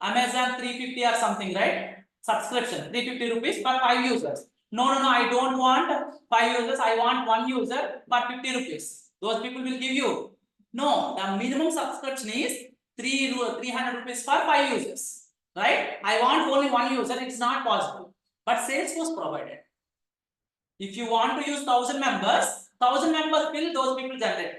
Amazon 350 or something, right? Subscription 350 rupees per 5 users. No, I don't want 5 users. I want one user per 50 rupees. Those people will give you. No, the minimum subscription is 300 rupees for 5 users, right? I want only one user, it's not possible. But Salesforce provided. If you want to use 1000 members will those people generated.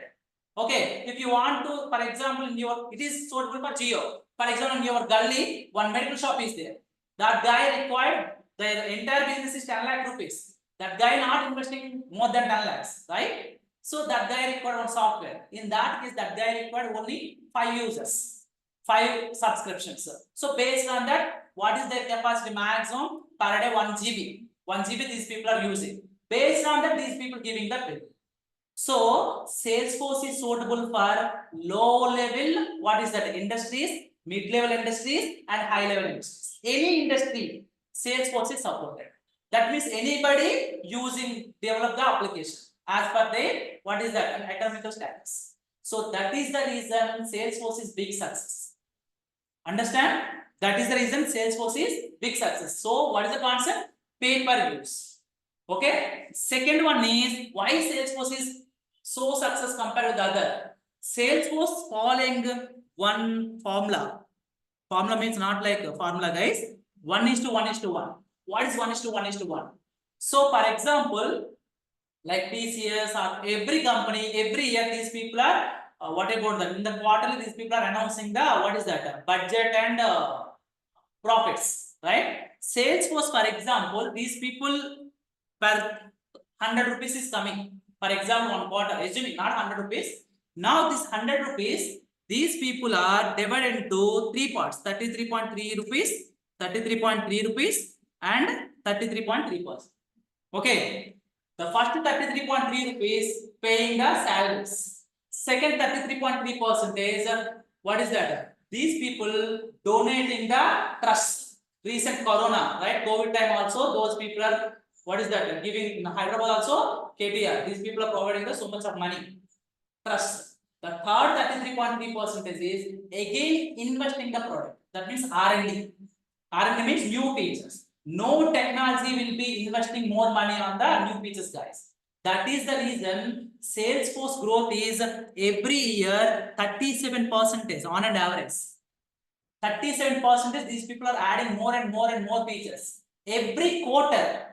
Okay, if you want to, for example, in your, it is suitable for Geo. For example, in your gully, one medical shop is there. That guy required, their entire business is 10 lakh rupees. That guy not investing more than 10 lakhs, right? So that guy required one software. In that case, that guy required only 5 users, 5 subscriptions. So based on that, what is their capacity maximum per day? 1 GB. 1 GB these people are using. Based on that, these people giving the bill. So Salesforce is suitable for low level, what is that? Industries, mid level industries, and high level industries. Any industry, Salesforce is supported. That means anybody using develop the application as per their what is that economical status. So that is the reason Salesforce is big success. Understand? That is the reason Salesforce is big success. So what is the concept? Pay per use. Okay. Second one is why Salesforce is so success compared with the other. Salesforce following one formula. Formula means not like a formula, guys. 1:1:1. What is 1:1:1? So, for example, like TCS or every company, every year these people are what about that? In the quarterly, these people are announcing the what is that? Budget and profits, right? Salesforce, for example, these people per 100 rupees is coming. For example, one quarter, assuming not 100 rupees. Now this 100 rupees, these people are divided into 3 parts, 33.3 rupees, 33.3 rupees, and 33.3%. Okay. The first 33.3 rupees paying the salaries. Second 33.3%, what is that? These people donating the trust. Recent corona, right? COVID time also, those people are what is that? Giving in Hyderabad also, KTR. These people are providing the so much of money. Trust. The third 33.3% is again investing the product. That means R&D. R&D means new features. No technology will be investing more money on the new features, guys. That is the reason Salesforce growth is every year 37% on an average. 37% these people are adding more and more features. Every quarter,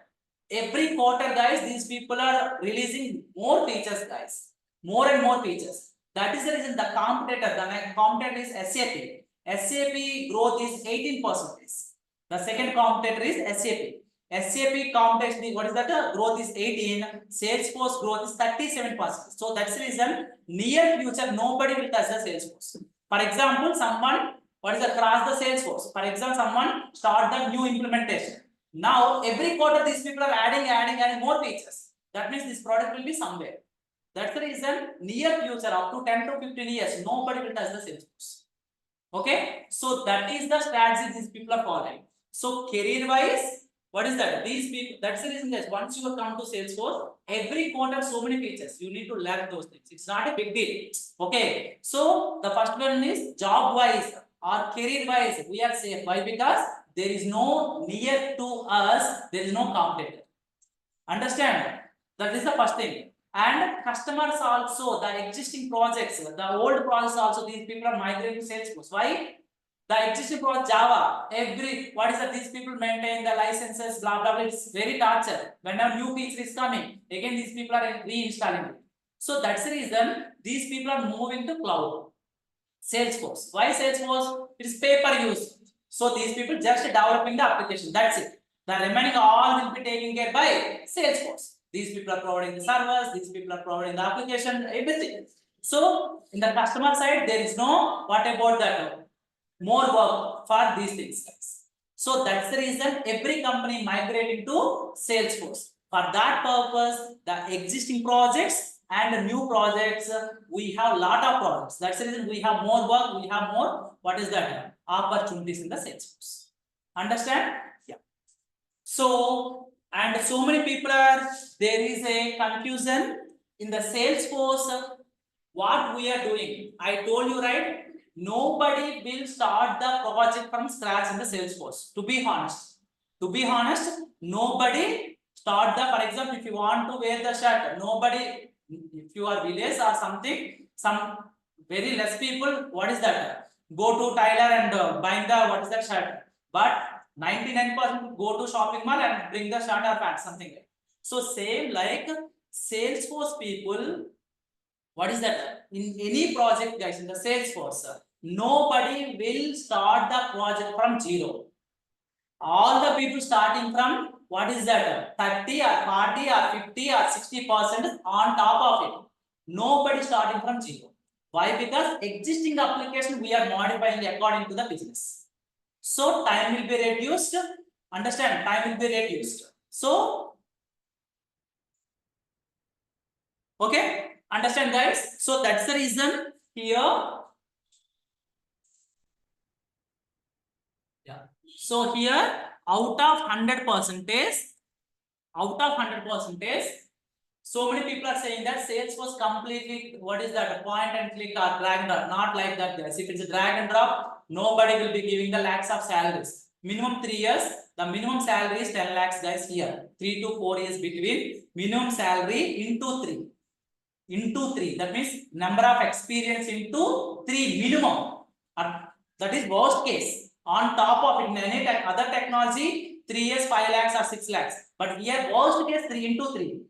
guys, these people are releasing more features, guys. More and more features. That is the reason the competitor is SAP. SAP growth is 18%. The second competitor is SAP. SAP competition, what is that? Growth is 18. Salesforce growth is 37%. So that's the reason near future nobody will touch the Salesforce. For example, someone what is the cross the Salesforce? For example, someone start the new implementation. Now every quarter these people are adding more features. That means this product will be somewhere. That's the reason near future up to 10 to 15 years nobody will touch the Salesforce. Okay, so that is the strategy these people are following. So career wise, what is that? These people, that's the reason guys, once you come to Salesforce, every quarter so many features, you need to learn those things. It's not a big deal. Okay, so the first one is job wise or career wise, we are safe. Why? Because there is no near to us, there is no competitor. Understand? That is the first thing. And customers also, the existing projects, the old projects also, these people are migrating to Salesforce. Why? The existing project Java, what is that? These people maintain the licenses, blah blah blah. It's very torture. Whenever new feature is coming, again these people are reinstalling it. So that's the reason these people are moving to cloud. Salesforce. Why Salesforce? It is pay per use. So these people just developing the application. That's it. The remaining all will be taken care by Salesforce. These people are providing the servers. These people are providing the application. Everything. So in the customer side, there is no what about that more work for these things, guys. So that's the reason every company migrating to Salesforce. For that purpose, the existing projects and the new projects, we have lot of projects. That's the reason we have more work. We have more. What is that? Opportunities in the Salesforce. Understand? Yeah. So and so many people are there is a confusion in the Salesforce. What we are doing? I told you, right? Nobody will start the project from scratch in the Salesforce. To be honest, nobody start the. For example, if you want to wear the shirt, nobody. If you are village or something, some very less people. What is that? Go to Tyler and buy the what is that shirt? But 99% go to shopping mall and bring the shirt or pants, something like. So same like Salesforce people. What is that? In any project, guys, in the Salesforce, nobody will start the project from zero. All the people starting from what is that? 30 or 40 or 50 or 60% on top of it. Nobody starting from zero. Why? Because existing application we are modifying according to the business. So time will be reduced. Understand? Time will be reduced. So, okay. Understand, guys? So that's the reason here. Yeah. So here, out of 100%, so many people are saying that Salesforce completely, what is that? Point and click or drag and drop. Not like that, guys. If it's a drag and drop, nobody will be giving the lakhs of salaries. Minimum 3 years, the minimum salary is 10 lakhs, guys. Here, 3 to 4 years between minimum salary into 3. Into 3, that means number of experience into 3 minimum. That is worst case. On top of it, in any other technology, 3 years 5 lakhs or 6 lakhs. But here worst case 3 into 3.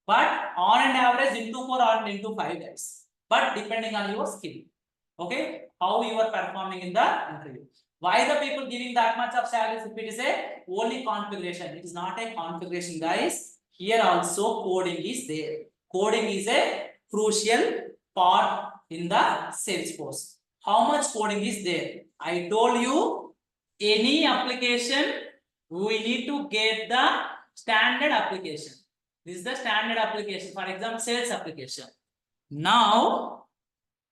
But on an average into 4 or into 5 lakhs. But depending on your skill. Okay, how you are performing in the interview. Why the people giving that much of salaries if it is a only configuration? It is not a configuration, guys. Here also coding is there. Coding is a crucial part in the Salesforce. How much coding is there? I told you any application we need to get the standard application. This is the standard application. For example, sales application. Now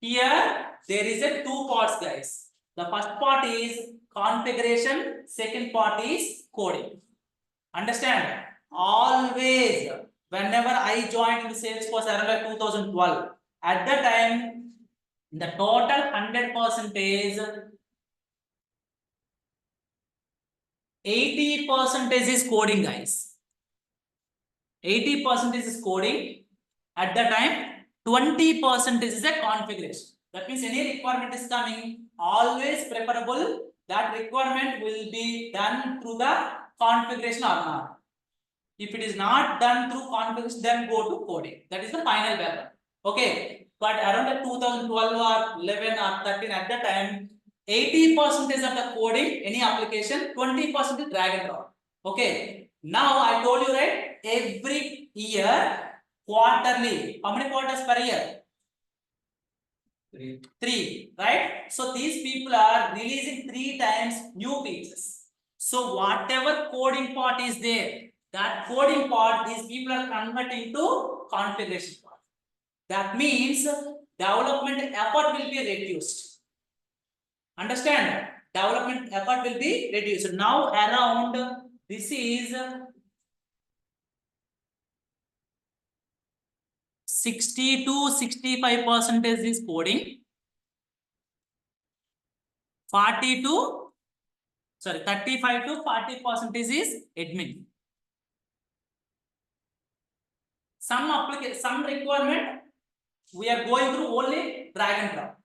here there is a 2 parts, guys. The first part is configuration. Second part is coding. Understand? Always, whenever I joined Salesforce around 2012, at the time, the total 100%, 80% is coding, guys. 80% is coding. At the time, 20% is a configuration. That means any requirement is coming, always preferable that requirement will be done through the configuration or not. If it is not done through configuration, then go to coding. That is the final weapon. Okay. But around the 2012 or 11 or 13 at that time, 80% of the coding, any application, 20% is drag and drop. Okay. Now I told you, right? Every year, quarterly. How many quarters per year? 3, right? So these people are releasing 3 times new features. So whatever coding part is there, that coding part, these people are converting to configuration part. That means development effort will be reduced. Understand? Development effort will be reduced. Now around this is 60 to 65% is coding. 35 to 40% is admin. Some requirement we are going through only drag and drop.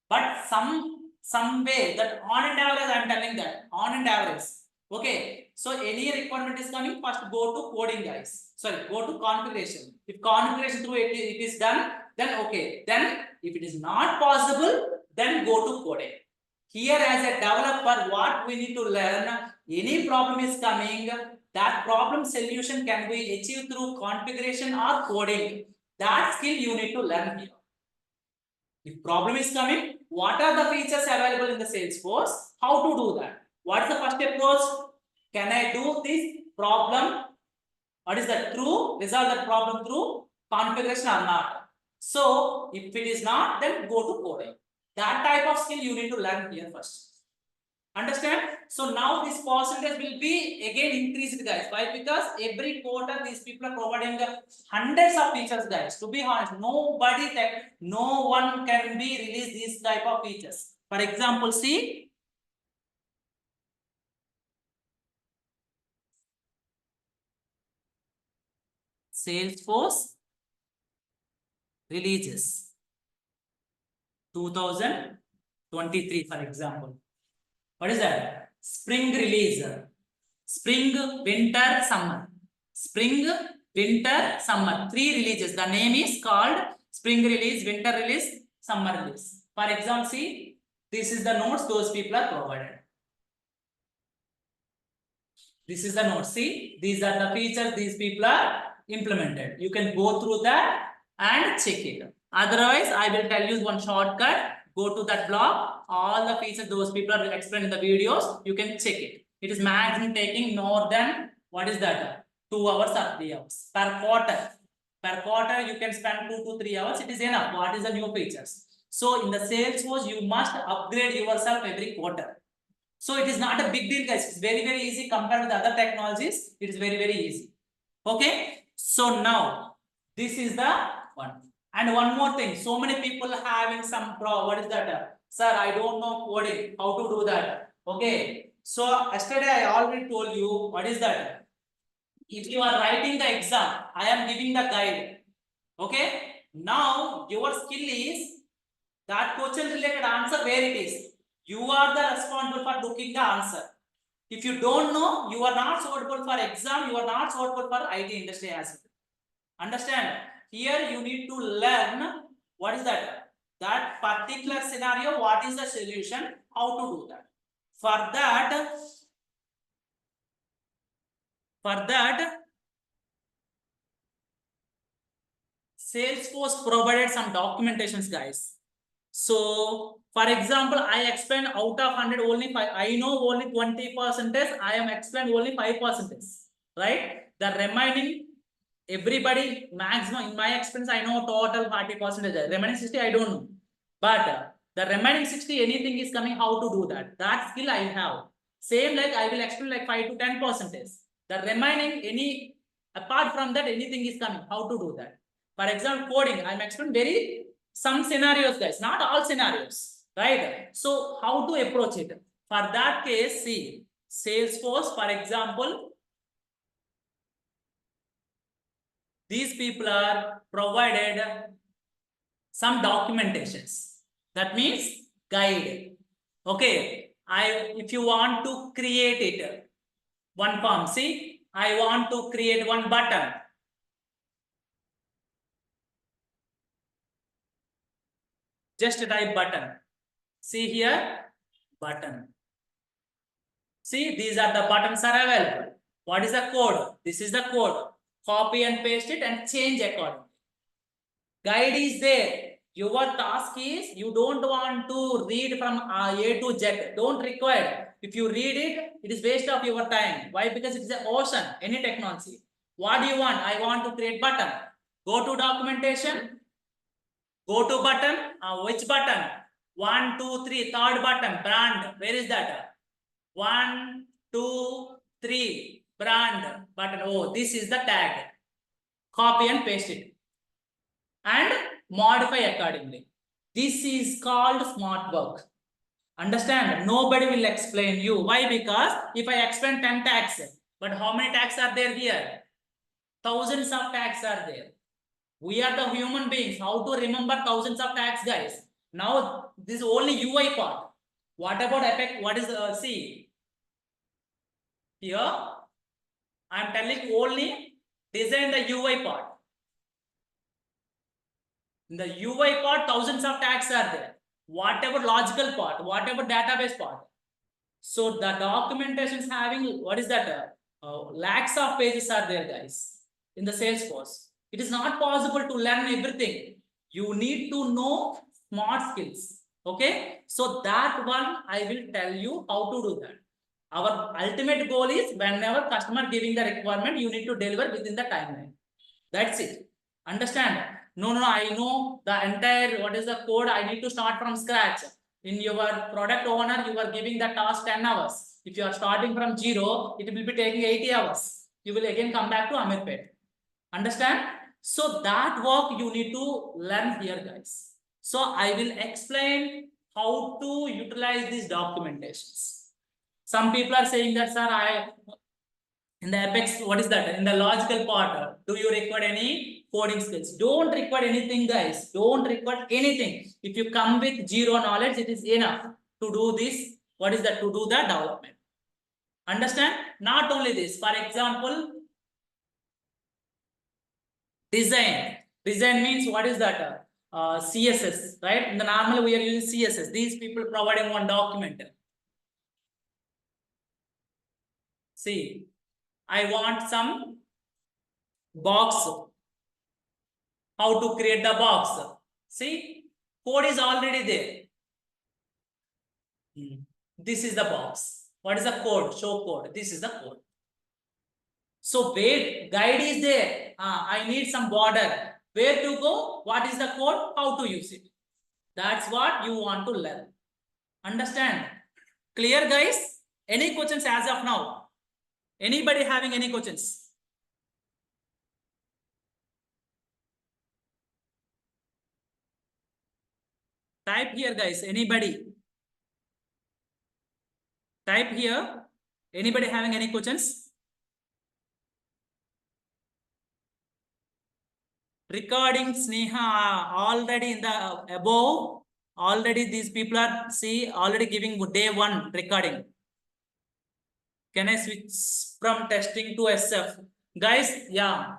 But some way that on and average, I am telling that on and average. Okay. So any requirement is coming, first go to coding, guys. Sorry, go to configuration. If configuration through it is done, then okay. Then if it is not possible, then go to coding. Here as a developer, what we need to learn, any problem is coming, that problem solution can be achieved through configuration or coding. That skill you need to learn here. If problem is coming, what are the features available in the Salesforce? How to do that? What is the first approach? Can I do this problem? What is that? Through resolve that problem through configuration or not? So if it is not, then go to coding. That type of skill you need to learn here first. Understand? So now this percentage will be again increased, guys. Why? Because every quarter these people are providing hundreds of features, guys. To be honest, no one can be released these type of features. For example, see Salesforce releases 2023, for example. What is that? Spring release. Spring, winter, summer. Spring, winter, summer. 3 releases. The name is called spring release, winter release, summer release. For example, see, this is the notes those people are provided. This is the notes. See, these are the features these people are implemented. You can go through that and check it. Otherwise, I will tell you one shortcut. Go to that blog. All the features those people are explained in the videos. You can check it. It is maximum taking more than, what is that? 2 hours or 3 hours per quarter. Per quarter, you can spend 2 to 3 hours. It is enough. What is the new features? So in the Salesforce, you must upgrade yourself every quarter. So it is not a big deal, guys. It's very, very easy compared with other technologies. It is very, very easy. Okay. So now this is the one. And one more thing. So many people having some what is that? Sir, I don't know coding. How to do that? Okay. So yesterday I already told you what is that? If you are writing the exam, I am giving the guide. Okay. Now your skill is that question related answer where it is. You are the responsible for looking the answer. If you don't know, you are not suitable for exam, you are not suitable for IT industry as well. Understand? Here you need to learn what is that? That particular scenario, what is the solution, how to do that. For that, Salesforce provided some documentations, guys. So, for example, I explain out of 100 only 5. I know only 20%. I am explained only 5%. Right? The remaining, everybody maximum in my experience, I know total 40%. Remaining 60, I don't know. But the remaining 60, anything is coming, how to do that? That skill I have. Same like I will explain like 5 to 10%. The remaining, any apart from that, anything is coming, how to do that? For example, coding, I'm explaining very some scenarios, guys, not all scenarios, right? So how to approach it? For that case, see, Salesforce, for example, these people are provided some documentations. That means guide. Okay, if you want to create it, one form, see, I want to create one button. Just type button. See here, button. See, these are the buttons are available. What is the code? This is the code. Copy and paste it and change accordingly. Guide is there. Your task is you don't want to read from A to Z. Don't require. If you read it, it is waste of your time. Why? Because it is an ocean, any technology. What do you want? I want to create button. Go to documentation. Go to button. Which button? 1, 2, 3. Third button. Brand. Where is that? 1, 2, 3. Brand button. Oh, this is the tag. Copy and paste it. And modify accordingly. This is called smart work. Understand? Nobody will explain you. Why? Because if I explain 10 tags, but how many tags are there here? Thousands of tags are there. We are the human beings. How to remember thousands of tags, guys? Now, this is only UI part. What about effect? What is see? Here, I am telling only design the UI part. In the UI part, thousands of tags are there. whatever logical part, whatever database part. So the documentation is having, what is that? Lakhs of pages are there, guys, in the Salesforce. It is not possible to learn everything. You need to know smart skills. Okay. So that one I will tell you how to do that. Our ultimate goal is whenever customer giving the requirement, you need to deliver within the timeline. That's it. Understand? No, I know the entire, what is the code, I need to start from scratch. In your product owner, you are giving the task 10 hours. If you are starting from zero, it will be taking 80 hours. You will again come back to Amirpet. Understand? So that work you need to learn here, guys. So I will explain how to utilize these documentations. Some people are saying that, sir, in the apex, what is that? In the logical part, do you require any coding skills? Don't require anything, guys. Don't require anything. If you come with zero knowledge, it is enough to do this. What is that? To do the development. Understand? Not only this. For example, design. Design means what is that? CSS, right? In the normal, we are using CSS. These people providing one document. See, I want some box. How to create the box? See, code is already there. This is the box. What is the code? Show code. This is the code. So wait, guide is there. I need some border. Where to go? What is the code? How to use it? That's what you want to learn. Understand? Clear, guys? Any questions as of now? Anybody having any questions? Type here, guys. Anybody? Type here. Anybody having any questions? Recording, Sneha, already in the above, already these people are, see, already giving day one recording. Can I switch from testing to SF? Guys, yeah.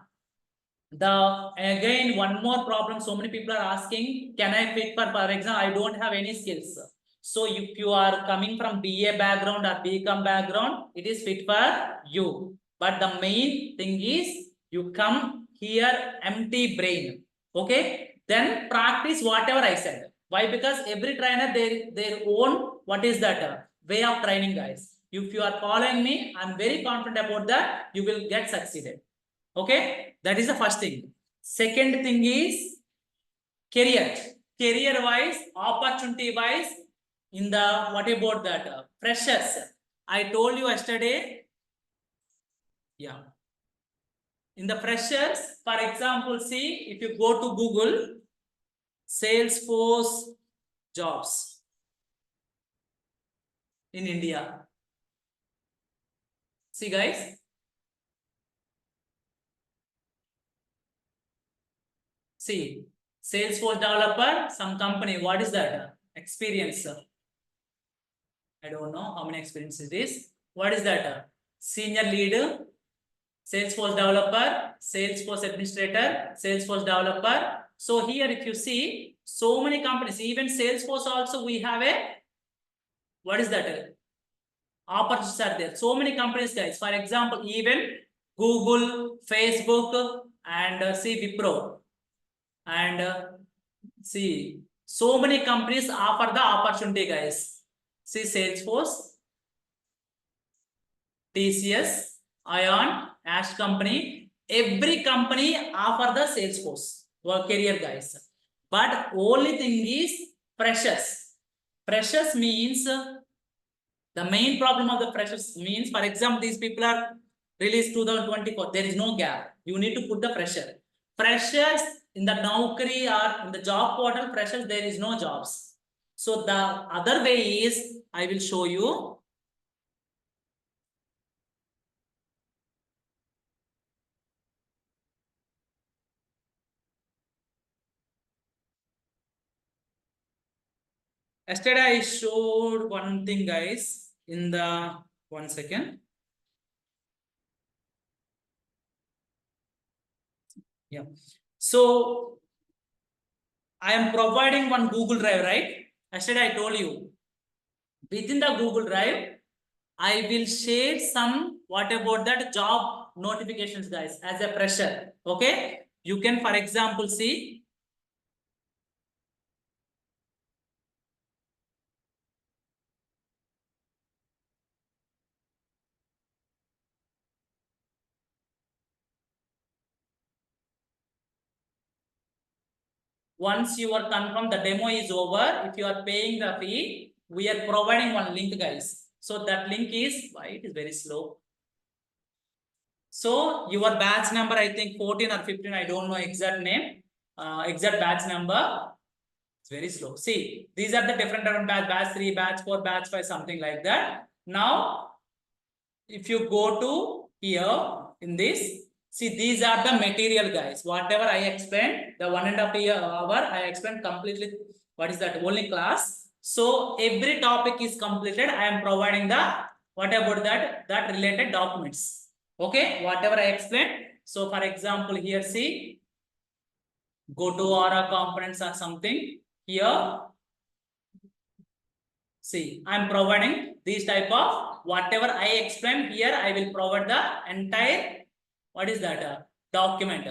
The again, one more problem. So many people are asking, can I fit for example, I don't have any skills. So if you are coming from BA background or BCom background, it is fit for you. But the main thing is you come here empty brain. Okay. Then practice whatever I said. Why? Because every trainer, their own, what is that? Way of training, guys. If you are following me, I'm very confident about that. You will get succeeded. Okay, that is the first thing. Second thing is career. Career wise, opportunity wise, in the what about that? Freshers. I told you yesterday. Yeah. In the freshers, for example, see if you go to Google, Salesforce jobs in India. See, guys. See, Salesforce developer, some company. What is that? Experience. I don't know how many experience it is. What is that? Senior lead, Salesforce developer, Salesforce administrator, Salesforce developer. So here, if you see, so many companies, even Salesforce also, we have a, what is that? Opportunities are there. So many companies, guys. For example, even Google, Facebook, and see Wipro, and see, so many companies offer the opportunity, guys. See Salesforce, TCS, Ion, Ash company, every company offer the Salesforce work career, guys. But only thing is freshers. Freshers means the main problem of the freshers means, for example, these people are released 2024. There is no gap. You need to put the fresher. Freshers in the Naukri or in the job portal, freshers, there is no jobs. So the other way is, I will show you. Yesterday I showed one thing, guys, in the 1 second. Yeah. So I am providing one Google Drive, right? Yesterday I told you, within the Google Drive, I will share some, what about that job notifications, guys, as a fresher. Okay, you can, for example, see. Once you are confirmed, the demo is over. If you are paying the fee, we are providing one link, guys. So that link is, why it is very slow. So your batch number, I think 14 or 15, I don't know exact name, exact batch number. It's very slow. See, these are the different batch 3, batch 4, batch 5, something like that. Now, if you go to here in this, see, these are the material, guys. Whatever I explained, the 1.5 hour, I explained completely. What is that? Only class. So every topic is completed. I am providing the, what about that related documents. Okay, whatever I explained. So for example, here see, go to Aura components or something. Here, see, I am providing this type of whatever I explained here. I will provide the entire, what is that, document.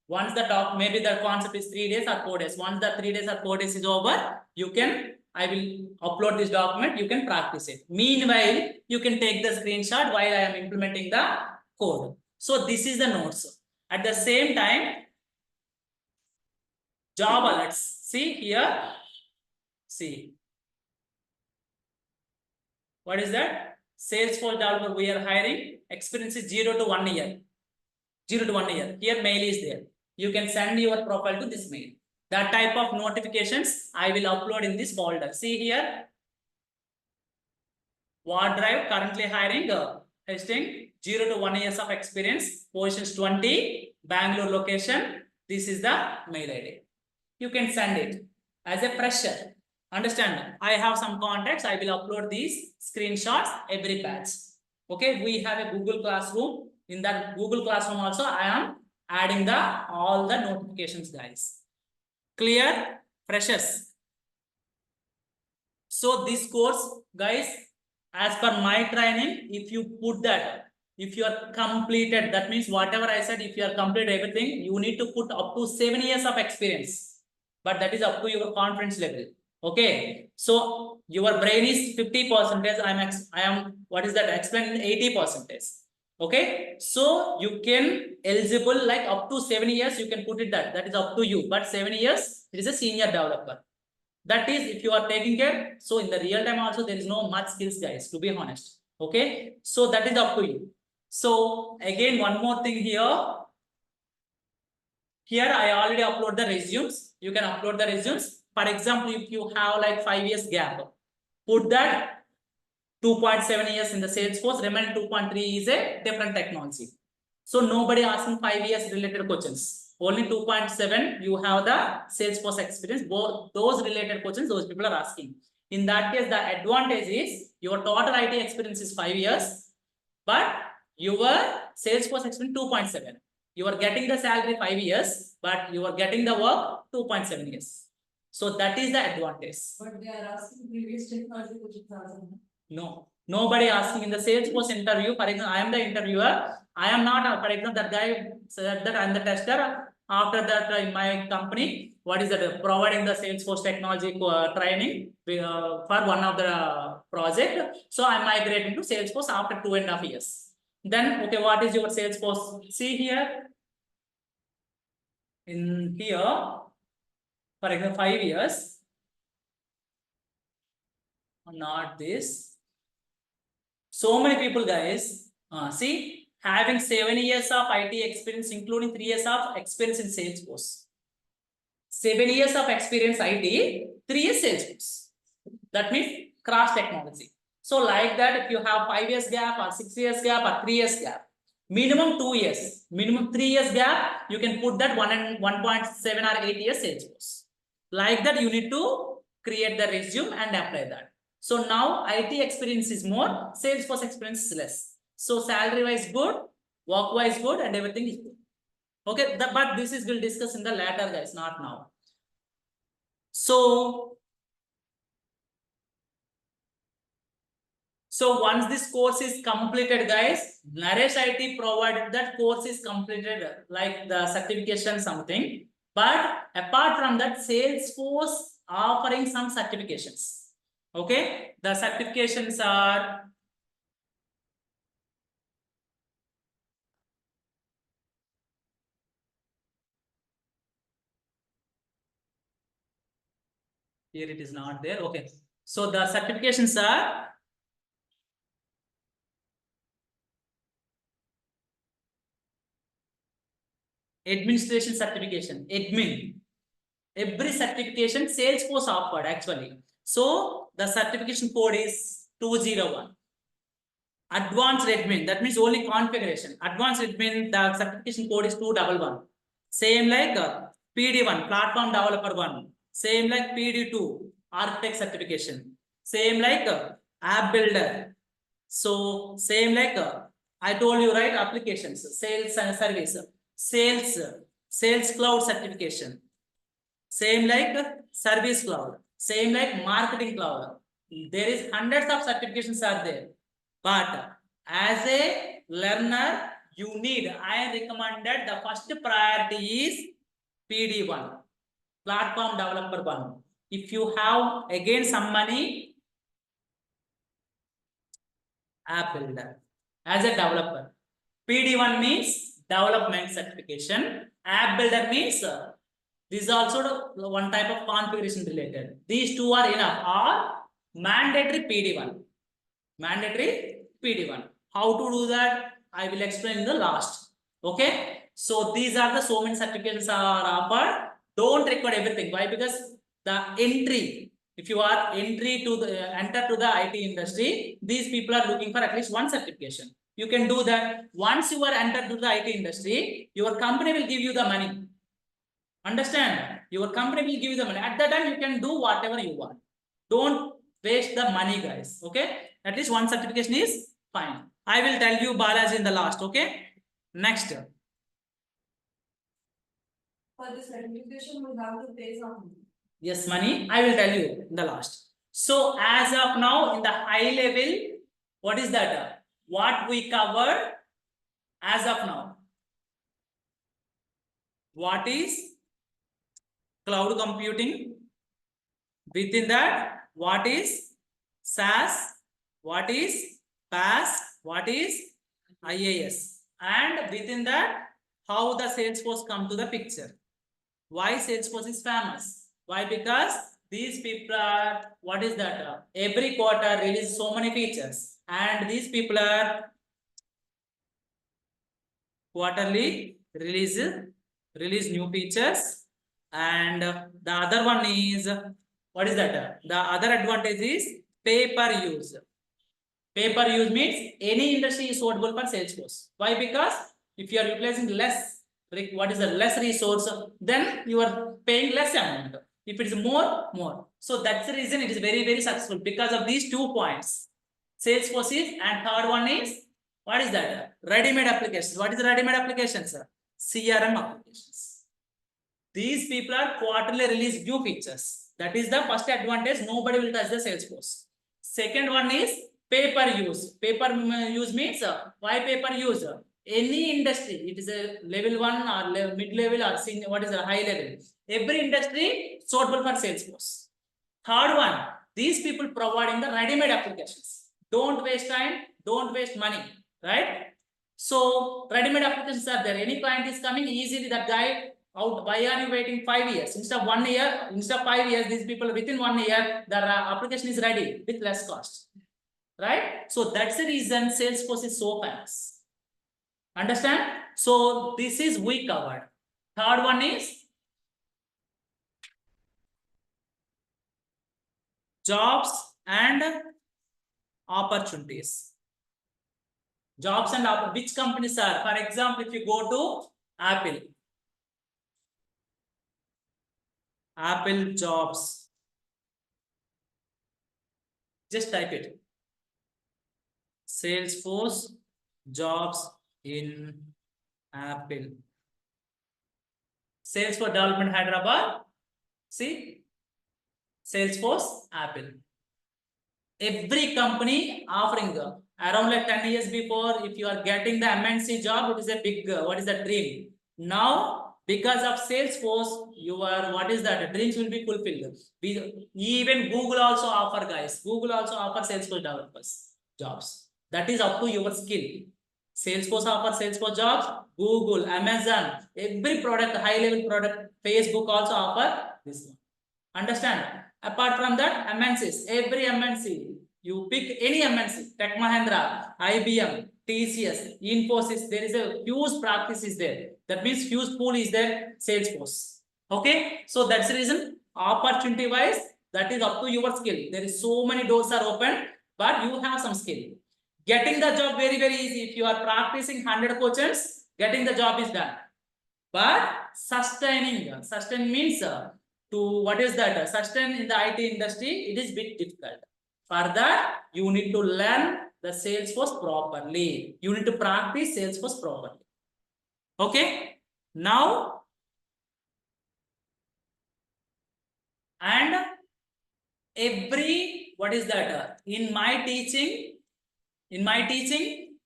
Once the maybe the concept is 3 days or 4 days. Once the 3 days or 4 days is over, you can, I will upload this document. You can practice it. Meanwhile, you can take the screenshot while I am implementing the code. So this is the notes. At the same time, job alerts. See here. See. What is that? Salesforce developer we are hiring. Experience is 0 to 1 year. 0 to 1 year. Here mail is there. You can send your profile to this mail. That type of notifications I will upload in this folder. See here. OneDrive currently hiring testing 0 to 1 years of experience. Positions 20. Bangalore location. This is the mail ID. You can send it as a fresher. Understand? I have some contacts. I will upload these screenshots every batch. Okay, we have a Google Classroom. In that Google Classroom also, I am adding the all the notifications, guys. Clear? Freshers. So this course, guys, as per my training, if you put that, if you are completed, that means whatever I said, if you are completed everything, you need to put up to 7 years of experience. But that is up to your confidence level. Okay, so your brain is 50%. I am what is that? Explain 80%. Okay, so you can eligible like up to 7 years. You can put it that is up to you. But 7 years, it is a senior developer. That is if you are taking care. So in the real time also there is no much skills, guys, to be honest. Okay, so that is up to you. So again, one more thing here. Here I already upload the resumes. You can upload the resumes. For example, if you have like 5 years gap, put that 2.7 years in the Salesforce, remaining 2.3 is a different technology. So nobody asking 5 years related questions. Only 2.7 you have the Salesforce experience. Both those related questions, those people are asking. In that case, the advantage is your total IT experience is 5 years, but your Salesforce experience 2.7. You are getting the salary 5 years, but you are getting the work 2.7 years. So that is the advantage. But they are asking previous technology questions also. No, nobody asking in the Salesforce interview. For example, I am the interviewer. I am not, for example, that guy said that I am the tester. After that, in my company, what is that? Providing the Salesforce technology training for one of the project. So I am migrating to Salesforce after 2.5 years. Then, okay, what is your Salesforce? See here. In here, for example, 5 years. Not this. So many people, guys, see, having 7 years of IT experience, including 3 years of experience in Salesforce. 7 years of experience IT, 3 years Salesforce. That means cross technology. So like that, if you have 5 years gap or 6 years gap or 3 years gap, minimum 2 years, minimum 3 years gap, you can put that 1.7 or 8 years Salesforce. Like that, you need to create the resume and apply that. So now IT experience is more, Salesforce experience is less. So salary wise good, work wise good, and everything is good. Okay, but this is we'll discuss in the later, guys, not now. So So once this course is completed, guys, Naresh IT provided that course is completed, like the certification something. But apart from that, Salesforce offering some certifications. Okay, the certifications are here. It is not there. Okay, so the certifications are administration certification, admin. Every certification Salesforce offered actually. So the certification code is 201. Advanced admin, that means only configuration. Advanced admin, the certification code is 211. Same like PD1, platform developer 1. Same like PD2, architect certification. Same like app builder. So same like I told you, right? Applications, sales and service, sales cloud certification. Same like service cloud. Same like marketing cloud. There is hundreds of certifications are there. But as a learner, you need, I recommended the first priority is PD1, platform developer 1. If you have again some money, app builder as a developer. PD1 means development certification. App builder means this is also one type of configuration related. These two are enough or mandatory PD1. Mandatory PD1. How to do that? I will explain in the last. Okay. So these are the so many certifications are offered. Don't record everything. Why? Because the entry, if you are entry to the enter to the IT industry, these people are looking for at least one certification. You can do that. Once you are entered to the IT industry, your company will give you the money. Understand? Your company will give you the money. At that time, you can do whatever you want. Don't waste the money, guys. Okay? At least one certification is fine. I will tell you Balaji in the last. Okay? Next. For the certification, we have to pay some. Yes, money. I will tell you in the last. So as of now, in the high level, what is that? What we covered as of now. What is cloud computing? Within that, what is SaaS? What is PaaS? What is IaaS? And within that, how the Salesforce come to the picture? Why Salesforce is famous? Why? Because these people are, what is that? Every quarter release so many features, and these people are quarterly release new features. And the other one is, what is that? The other advantage is pay per use. Pay per use means any industry is suitable for Salesforce. Why? Because if you are utilizing less, what is the less resource, then you are paying less amount. If it is more. So that's the reason it is very, very successful because of these 2 points. Salesforce is, and third one is, what is that? Ready-made applications. What is the ready-made applications? CRM applications. These people are quarterly release new features. That is the first advantage. Nobody will touch the Salesforce. Second one is pay per use. Pay per use means why pay per use? Any industry, it is a level 1 or mid level or senior, what is a high level? Every industry suitable for Salesforce. Third one, these people providing the ready-made applications. Don't waste time, don't waste money, right? So ready-made applications are there. Any client is coming, easily that guy out. Why are you waiting 5 years? Instead of 1 year, instead of 5 years, these people within 1 year, the application is ready with less cost. Right? So that's the reason Salesforce is so famous. Understand? So this is we covered. Third one is jobs and opportunities. Jobs and which companies are? For example, if you go to Apple jobs, just type it. Salesforce jobs in Apple. Salesforce development Hyderabad. See, Salesforce Apple. Every company offering around like 10 years before, if you are getting the MNC job, it is a big, what is the dream? Now, because of Salesforce, your, what is that? Dreams will be fulfilled. Even Google also offer, guys. Google also offer Salesforce developers jobs. That is up to your skill. Salesforce offers Salesforce jobs. Google, Amazon, every product, high level product, Facebook also offer this one. Understand? Apart from that, MNCs, every MNC, you pick any MNC, Tech Mahindra, IBM, TCS, Infosys, there is a huge practice is there. That means huge pool is there, Salesforce. Okay, so that's the reason, opportunity wise, that is up to your skill. There is so many doors are open, but you have some skill. Getting the job very, very easy. If you are practicing 100 questions, getting the job is done. But sustain means to what is that? Sustain in the IT industry, it is bit difficult. For that, you need to learn the Salesforce properly. You need to practice Salesforce properly. Okay. Now, and every, what is that? In my teaching,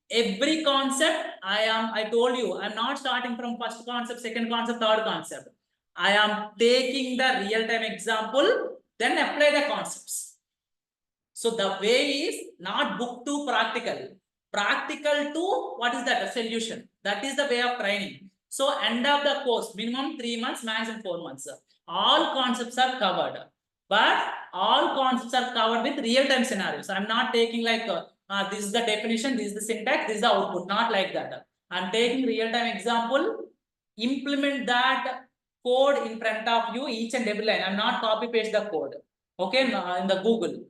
every concept I told you, I'm not starting from first concept, second concept, third concept. I am taking the real-time example, then apply the concepts. So the way is not book to practical. Practical to what is that? A solution. That is the way of training. So end of the course, minimum 3 months, maximum 4 months. All concepts are covered. But all concepts are covered with real-time scenarios. I'm not taking like this is the definition, this is the syntax, this is the output. Not like that. I'm taking real-time example, implement that code in front of you, each and every line. I'm not copy paste the code. Okay, in the Google.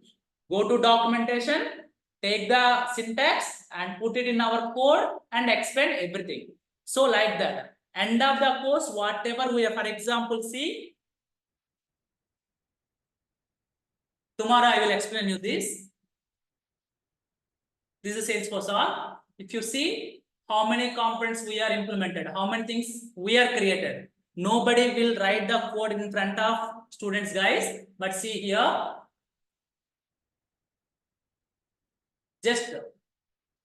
Go to documentation, take the syntax and put it in our code and explain everything. So like that. End of the course, whatever we have, for example, see. Tomorrow I will explain you this. This is Salesforce all. If you see how many components we are implemented, how many things we are created. Nobody will write the code in front of students, guys. But see here. Just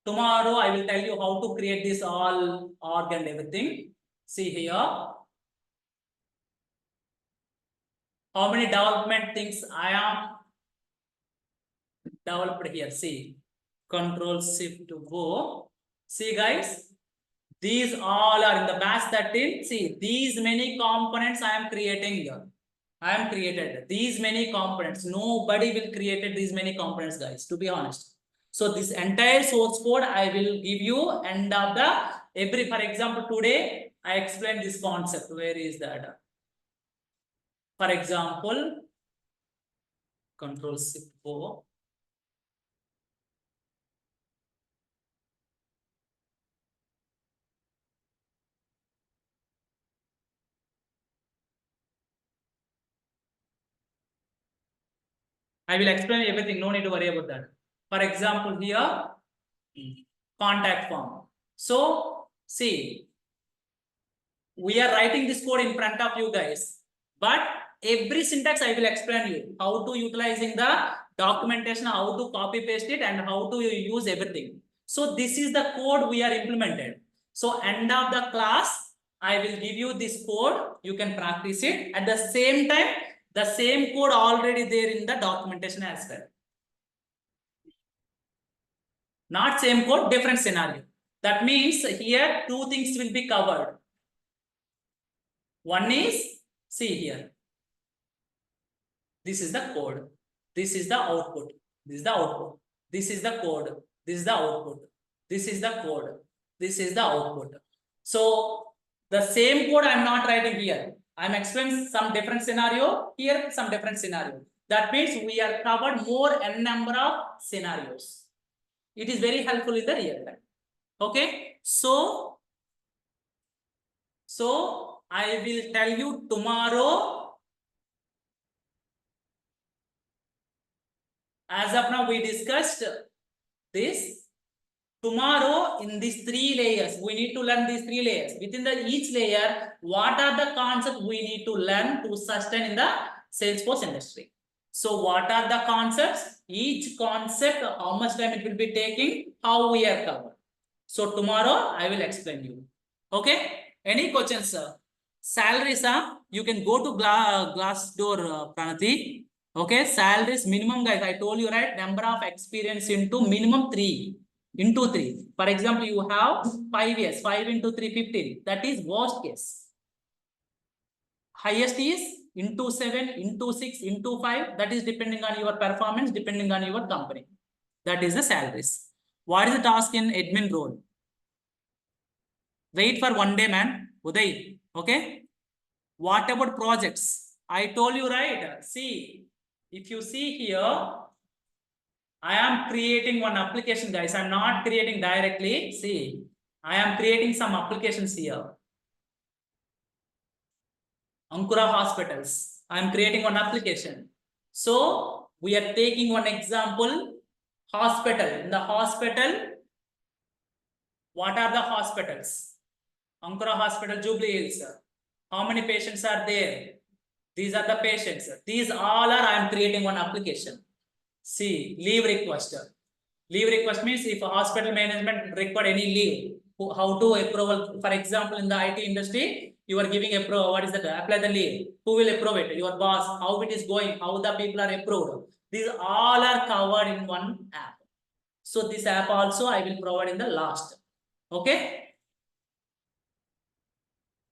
tomorrow I will tell you how to create this all org and everything. See here. How many development things I am developed here. See. Control Shift O. See guys. These all are in the batch 13. See, these many components I am creating here. I am created these many components. Nobody will create these many components, guys, to be honest. So this entire source code I will give you end of the every, for example, today I explained this concept. Where is that? For example, Control Shift O. I will explain everything. No need to worry about that. For example, here, contact form. So, see, we are writing this code in front of you guys, but every syntax I will explain you how to utilizing the documentation, how to copy paste it, and how to use everything. So this is the code we are implemented. So end of the class, I will give you this code. You can practice it. At the same time, the same code already there in the documentation as well. Not same code, different scenario. That means here two things will be covered. One is, see here. This is the code. This is the output. This is the output. This is the code. This is the output. This is the code. This is the output. So the same code I am not writing here. I am explaining some different scenario. Here some different scenario. That means we are covered more n number of scenarios. It is very helpful in the real time. Okay. So I will tell you tomorrow. As of now, we discussed this. Tomorrow, in these 3 layers, we need to learn these 3 layers. Within each layer, what are the concepts we need to learn to sustain in the Salesforce industry? So what are the concepts? Each concept, how much time it will be taking, how we are covered. So tomorrow I will explain you. Okay? Any questions, sir? Salaries, you can go to Glassdoor, Pranati. Okay, salaries minimum, guys. I told you, right? Number of experience into minimum 3 into 3. For example, you have 5 years, 5 into 3, 15. That is worst case. Highest is into 7, into 6, into 5. That is depending on your performance, depending on your company. That is the salaries. What is the task in admin role? Wait for 1 day, man. Uday. Okay. What about projects? I told you, right? See, if you see here, I am creating one application, guys. I'm not creating directly. See, I am creating some applications here. Ankura Hospitals. I am creating one application. So we are taking one example. Hospital. In the hospital, what are the hospitals? Ankura Hospital, Jubilee Hills. How many patients are there? These are the patients. These all are I am creating one application. See, leave request. Leave request means if a hospital management require any leave, how to approval. For example, in the IT industry, you are giving approval. What is that? Apply the leave. Who will approve it? Your boss. How it is going? How the people are approved? These all are covered in one app. So this app also I will provide in the last. Okay.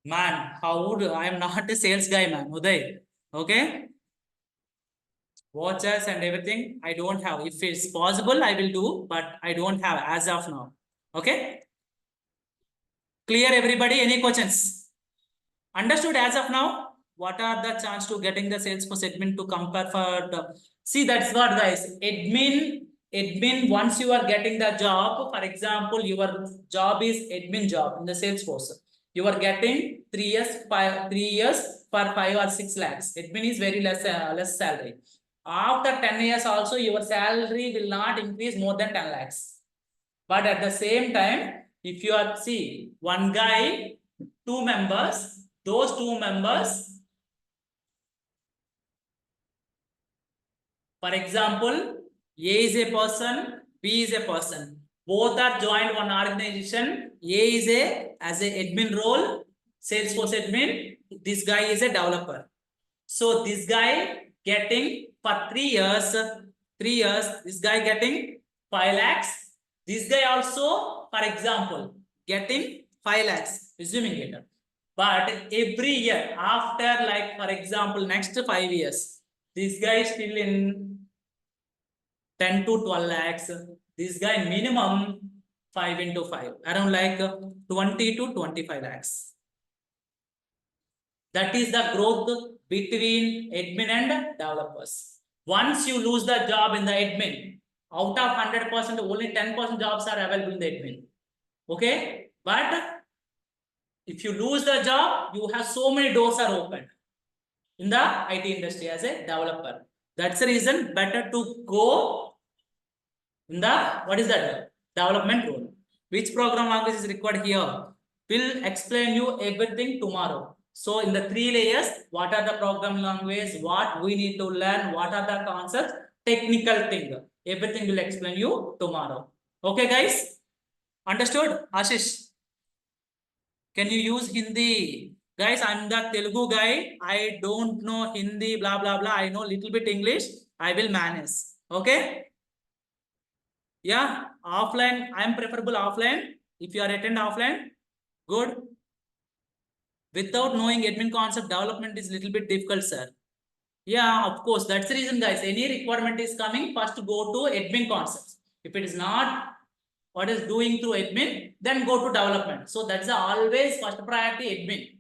Man, how would I am not a sales guy, man. Uday. Okay. Watches and everything I don't have. If it's possible, I will do, but I don't have as of now. Okay. Clear, everybody? Any questions? Understood as of now? What are the chance to getting the Salesforce admin to compare for the... See, that's what, guys. Admin, once you are getting the job, for example, your job is admin job in the Salesforce. You are getting 3 years, 3 years for 5 or 6 lakhs. Admin is very less salary. After 10 years also, your salary will not increase more than 10 lakhs. But at the same time, if you are, see, one guy, 2 members, those 2 members, for example, A is a person, B is a person. Both are joined one organization. A is as a admin role, Salesforce admin. This guy is a developer. So this guy getting for 3 years, this guy getting 5 lakhs. This guy also, for example, getting 5 lakhs, assuming it. But every year after, like, for example, next 5 years, this guy is still in 10 to 12 lakhs. This guy minimum 5 into 5, around like 20 to 25 lakhs. That is the growth between admin and developers. Once you lose the job in the admin, out of 100%, only 10% jobs are available in the admin. Okay? But if you lose the job, you have so many doors are open in the IT industry as a developer. That's the reason better to go in the, what is that? Development role. Which program language is required here? We'll explain you everything tomorrow. So in the 3 layers, what are the program language, what we need to learn, what are the concepts, technical thing. Everything will explain you tomorrow. Okay, guys? Understood? Ashish, can you use Hindi? Guys, I'm the Telugu guy. I don't know Hindi, blah, blah, blah. I know little bit English. I will manage. Okay? Yeah, offline. I am preferable offline. If you are attend offline, good. Without knowing admin concept, development is little bit difficult, sir. Yeah, of course. That's the reason, guys. Any requirement is coming, first go to admin concepts. If it is not what is doing through admin, then go to development. So that's always first priority admin.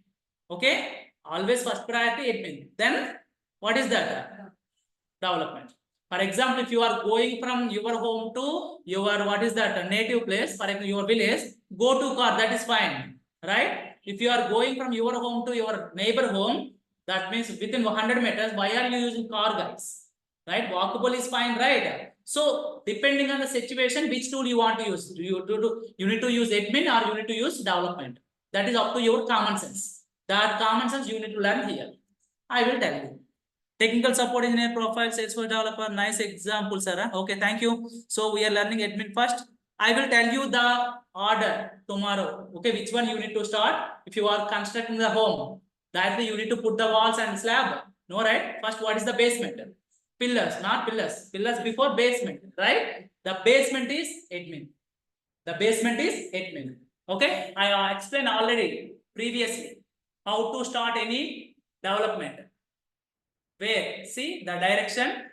Okay, always first priority admin. Then what is that? Development. For example, if you are going from your home to your, what is that, native place, for example, your village, go to car, that is fine, right? If you are going from your home to your neighbor home, that means within 100 meters, why are you using car, guys? Right? Walkable is fine, right? So depending on the situation, which tool you want to use, you need to use admin or you need to use development. That is up to your common sense. That common sense you need to learn here. I will tell you. Technical support engineer profile, Salesforce developer, nice example, sir. Okay, thank you. So we are learning admin first. I will tell you the order tomorrow. Okay, which one you need to start? If you are constructing the home, directly you need to put the walls and slab. No, right? First, what is the basement? Pillars, not pillars. Pillars before basement, right? The basement is admin. The basement is admin. Okay, I explained already previously how to start any development. Where see the direction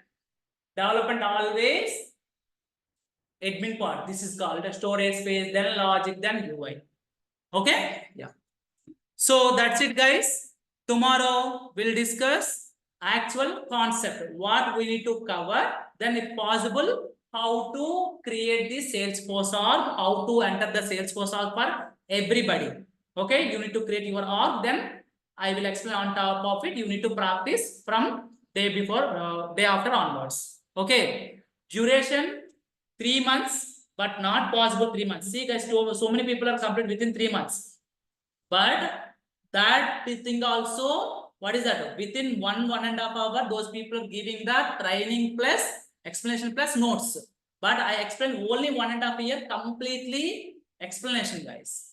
development always admin part. This is called a storage space, then logic, then UI. Okay, yeah. So that's it, guys. Tomorrow we'll discuss actual concept, what we need to cover, then if possible, how to create the Salesforce org, how to enter the Salesforce org for everybody. Okay, you need to create your org, then I will explain on top of it. You need to practice from day before, day after onwards. Okay, duration 3 months, but not possible 3 months. See, guys, so many people are complete within 3 months. But that thing also, what is that? Within 1.5 hour, those people are giving the training plus explanation plus notes. But I explained only 1.5 year completely explanation, guys.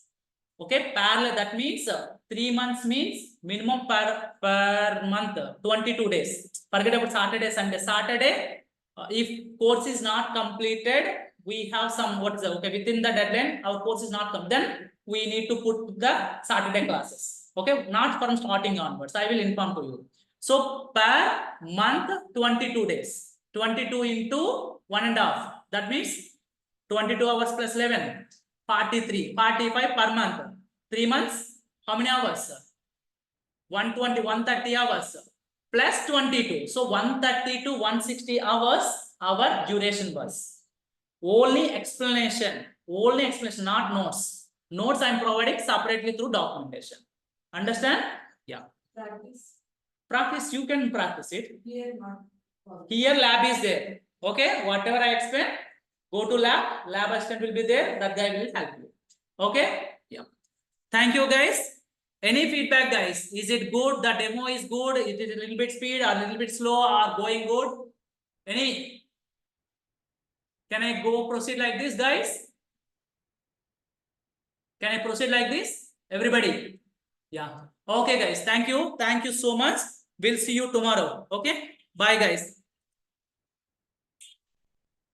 Okay, parallel, that means 3 months means minimum per month, 22 days. Forget about Saturday, Sunday. Saturday, if course is not completed, we have some what is that? Okay, within the deadline, our course is not come. Then we need to put the Saturday classes. Okay, not from starting onwards. I will inform to you. So per month, 22 days. 22 into 1.5. That means 22 hours plus 11. 43, 45 per month. 3 months, how many hours? 120, 130 hours plus 22. So 130 to 160 hours our duration was. Only explanation, not notes. Notes I am providing separately through documentation. Understand? Yeah. Practice. Practice, you can practice it. Here not. Here lab is there. Okay, whatever I explain, go to lab assistant will be there, that guy will help you. Okay, yeah. Thank you, guys. Any feedback, guys? Is it good? The demo is good? Is it a little bit speed or a little bit slow or going good? Any? Can I go proceed like this, guys? Can I proceed like this? Everybody? Yeah. Okay, guys. Thank you. Thank you so much. We'll see you tomorrow. Okay. Bye, guys.